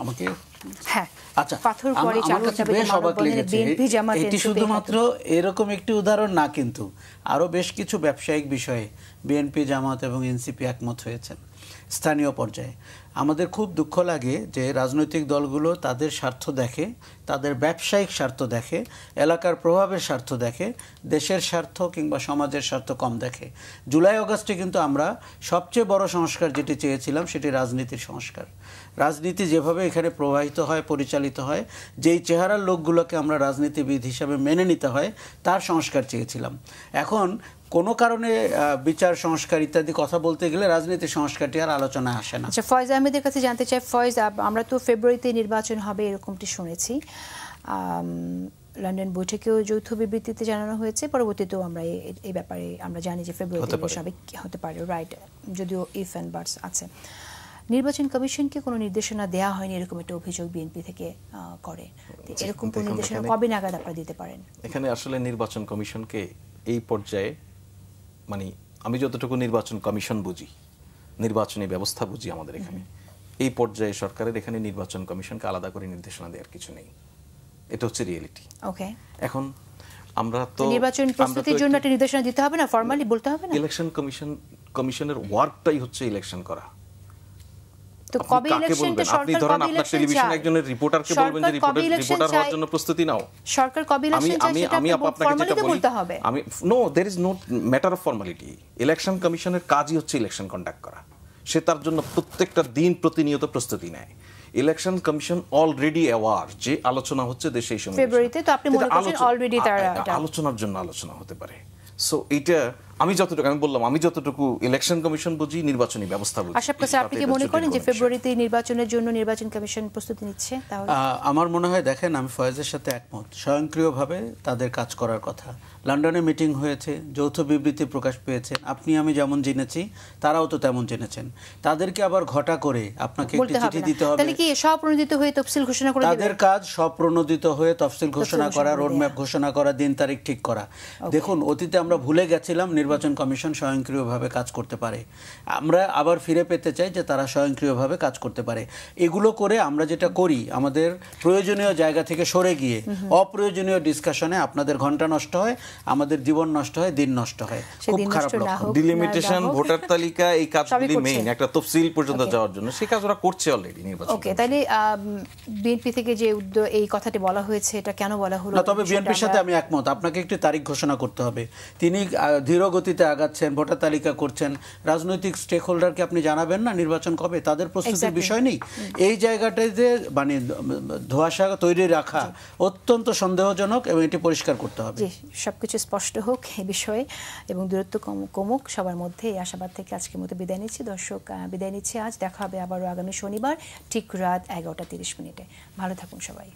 আমাকে হ্যাঁ, আচ্ছা, পাথরকুয়ারি এটি শুধুমাত্র এরকম একটি উদাহরণ না, কিন্তু আরো বেশ কিছু ব্যবসায়িক বিষয়ে বিএনপি, জামাত এবং এনসিপি একমত হয়েছেন স্থানীয় পর্যায়ে। আমাদের খুব দুঃখ লাগে যে রাজনৈতিক দলগুলো তাদের স্বার্থ দেখে, তাদের ব্যবসায়িক স্বার্থ দেখে, এলাকার প্রভাবের স্বার্থ দেখে, দেশের স্বার্থ কিংবা সমাজের স্বার্থ কম দেখে। জুলাই আগস্টে কিন্তু আমরা সবচেয়ে বড় সংস্কার যেটি চেয়েছিলাম সেটি রাজনীতির সংস্কার। রাজনীতি যেভাবে এখানে প্রবাহিত হয়, পরিচালিত হয়, যেই চেহারার লোকগুলোকে আমরা রাজনীতিবিদ হিসাবে মেনে নিতে হয়, তার সংস্কার চেয়েছিলাম। এখন কোনো কারণে বিচার সংস্কার ইত্যাদি কথা বলতে গেলে রাজনীতি সংস্কারটি আর আলোচনায় আসে না। আচ্ছা, ফয়েজ আহমেদের কাছে জানতে চাই। ফয়েজ, আমরা তো ফেব্রুয়ারিতে নির্বাচন হবে এরকমটি শুনেছি, লন্ডন বৈঠকেও যৌথ বিবৃতিতে জানানো হয়েছে, পরবর্তীতেও আমরা এই ব্যাপারে আমরা জানি যে ফেব্রুয়ারিতে হতে পারে, রাইট, যদিও ইফ অ্যান্ড বাটস আছে। নির্বাচন কমিশনকে কোনো নির্দেশনা দেওয়া হয়নি এরকম একটা অভিযোগ বিএনপি থেকে করে, এরকম কোনো নির্দেশনা কবে নাগাদ আপনারা দিতে পারেন? এখানে আসলে নির্বাচন কমিশনকে এই পর্যায়ে, মানে আমি যতটুকু নির্বাচন কমিশন বুঝি, নির্বাচনী ব্যবস্থা বুঝি আমাদের এখানে, এই পর্যায়ে সরকারের এখানে নির্বাচন কমিশনকে আলাদা করে নির্দেশনা দেওয়ার কিছু নেই। এটা হচ্ছে রিয়েলিটি। ওকে, এখন আমরা তো নির্বাচন প্রস্তুতির জন্য একটা নির্দেশনা দিতে হবে না, ফরমালি বলতে হবে না? ইলেকশন কমিশনের ওয়ার্কটাই হচ্ছে ইলেকশন করা। তো কবে ইলেকশনটা সরকার কবে ইলেকশন টেলিভিশনে একজনের রিপোর্টারকে বলবেন যে রিপোর্টার হওয়ার জন্য প্রস্তুতি নাও। সরকার কবে ইলেকশন চাই সেটা আমি আপনাকে যেটা বলি, আমি no there is no matter of formality. Election কমিশনের কাজই হচ্ছে ইলেকশন কন্ডাক্ট করা। সে তার জন্য প্রত্যেকটা দিন প্রতিনিয়ত প্রস্তুতি নেয়। ইলেকশন কমিশন অলরেডি অ্যাওয়ার যে আলোচনা হচ্ছে দেশে এই সময় ফেব্রুয়ারিতে, তো আপনি মনে করছেন অলরেডি তার আলোচনার জন্য আলোচনা হতে পারে। সো এটা আমি যতটুকু ইলেকশন কমিশন বুঝি, নির্বাচনী ব্যবস্থা বুঝি। আশা করছি আপনি কি মনে করেন যে ফেব্রুয়ারিতে নির্বাচনের জন্য নির্বাচন কমিশন প্রস্তুতি নিচ্ছে? তাহলে আমার মনে হয়, দেখেন, আমি ফয়েজের সাথে একমত, স্বয়ংক্রিয়ভাবে তাদের কাজ করার কথা। লন্ডনে মিটিং হয়েছে, যৌথ বিবৃতি প্রকাশ পেয়েছে, আপনি আমি যেমন জেনেছি তারাও তো তেমন জেনেছেন। তাদেরকে আবার ঘটা করে আপনাকে একটি চিঠি দিতে হবে, তাহলে কি স্বপ্রণোদিত হয়ে তফসিল ঘোষণা করে তাদের কাজ স্বপ্রণোদিত হয়ে তফসিল ঘোষণা করা, রোডম্যাপ ঘোষণা করা, দিন তারিখ ঠিক করা। দেখুন, অতীতে আমরা ভুলে গেছিলাম নির্বাচন কমিশন স্বয়ংক্রিয়ভাবে কাজ করতে পারে। আমরা আবার ফিরে পেতে চাই যে তারা স্বয়ংক্রিয়ভাবে কাজ করতে পারে। এগুলো করে আমরা যেটা করি, আমাদের প্রয়োজনীয় জায়গা থেকে সরে গিয়ে অপ্রয়োজনীয় ডিসকাশনে আপনাদের ঘন্টা নষ্ট হয়, আমাদের জীবন নষ্ট হয়, দিন নষ্ট হয়। খুব খারাপ লক্ষণ। ডিলিমিটেশন, ভোটার তালিকা, এই কাজগুলি মেইন, একটা তফসিল পর্যন্ত যাওয়ার জন্য সেই কাজ ওরা করছে অলরেডি নির্বাচন। ওকে, তাহলে বিএনপি থেকে যে এই কথাটি বলা হয়েছে, এটা কেন বলা হলো? না, তবে বিএনপির সাথে আমি একমত, আপনাকে একটি তারিখ ঘোষণা করতে হবে। তিনি ধীর গতিতে আগাচ্ছেন, ভোটার তালিকা করছেন, রাজনৈতিক স্টেক হোল্ডারকে আপনি জানাবেন না নির্বাচন কবে? তাদের প্রস্তুতির বিষয় নেই। এই জায়গাটাতে মানে ধোঁয়াশা তৈরি রাখা অত্যন্ত সন্দেহজনক এবং এটি পরিষ্কার করতে হবে। সবকিছু স্পষ্ট হোক এই বিষয়ে এবং দূরত্ব কমুক সবার মধ্যে, এই আশাবাদ থেকে আজকের মতো বিদায় নিচ্ছি। দর্শক, বিদায় নিচ্ছি আজ। দেখা হবে আবারও আগামী শনিবার ঠিক রাত 11:30। ভালো থাকুন সবাই।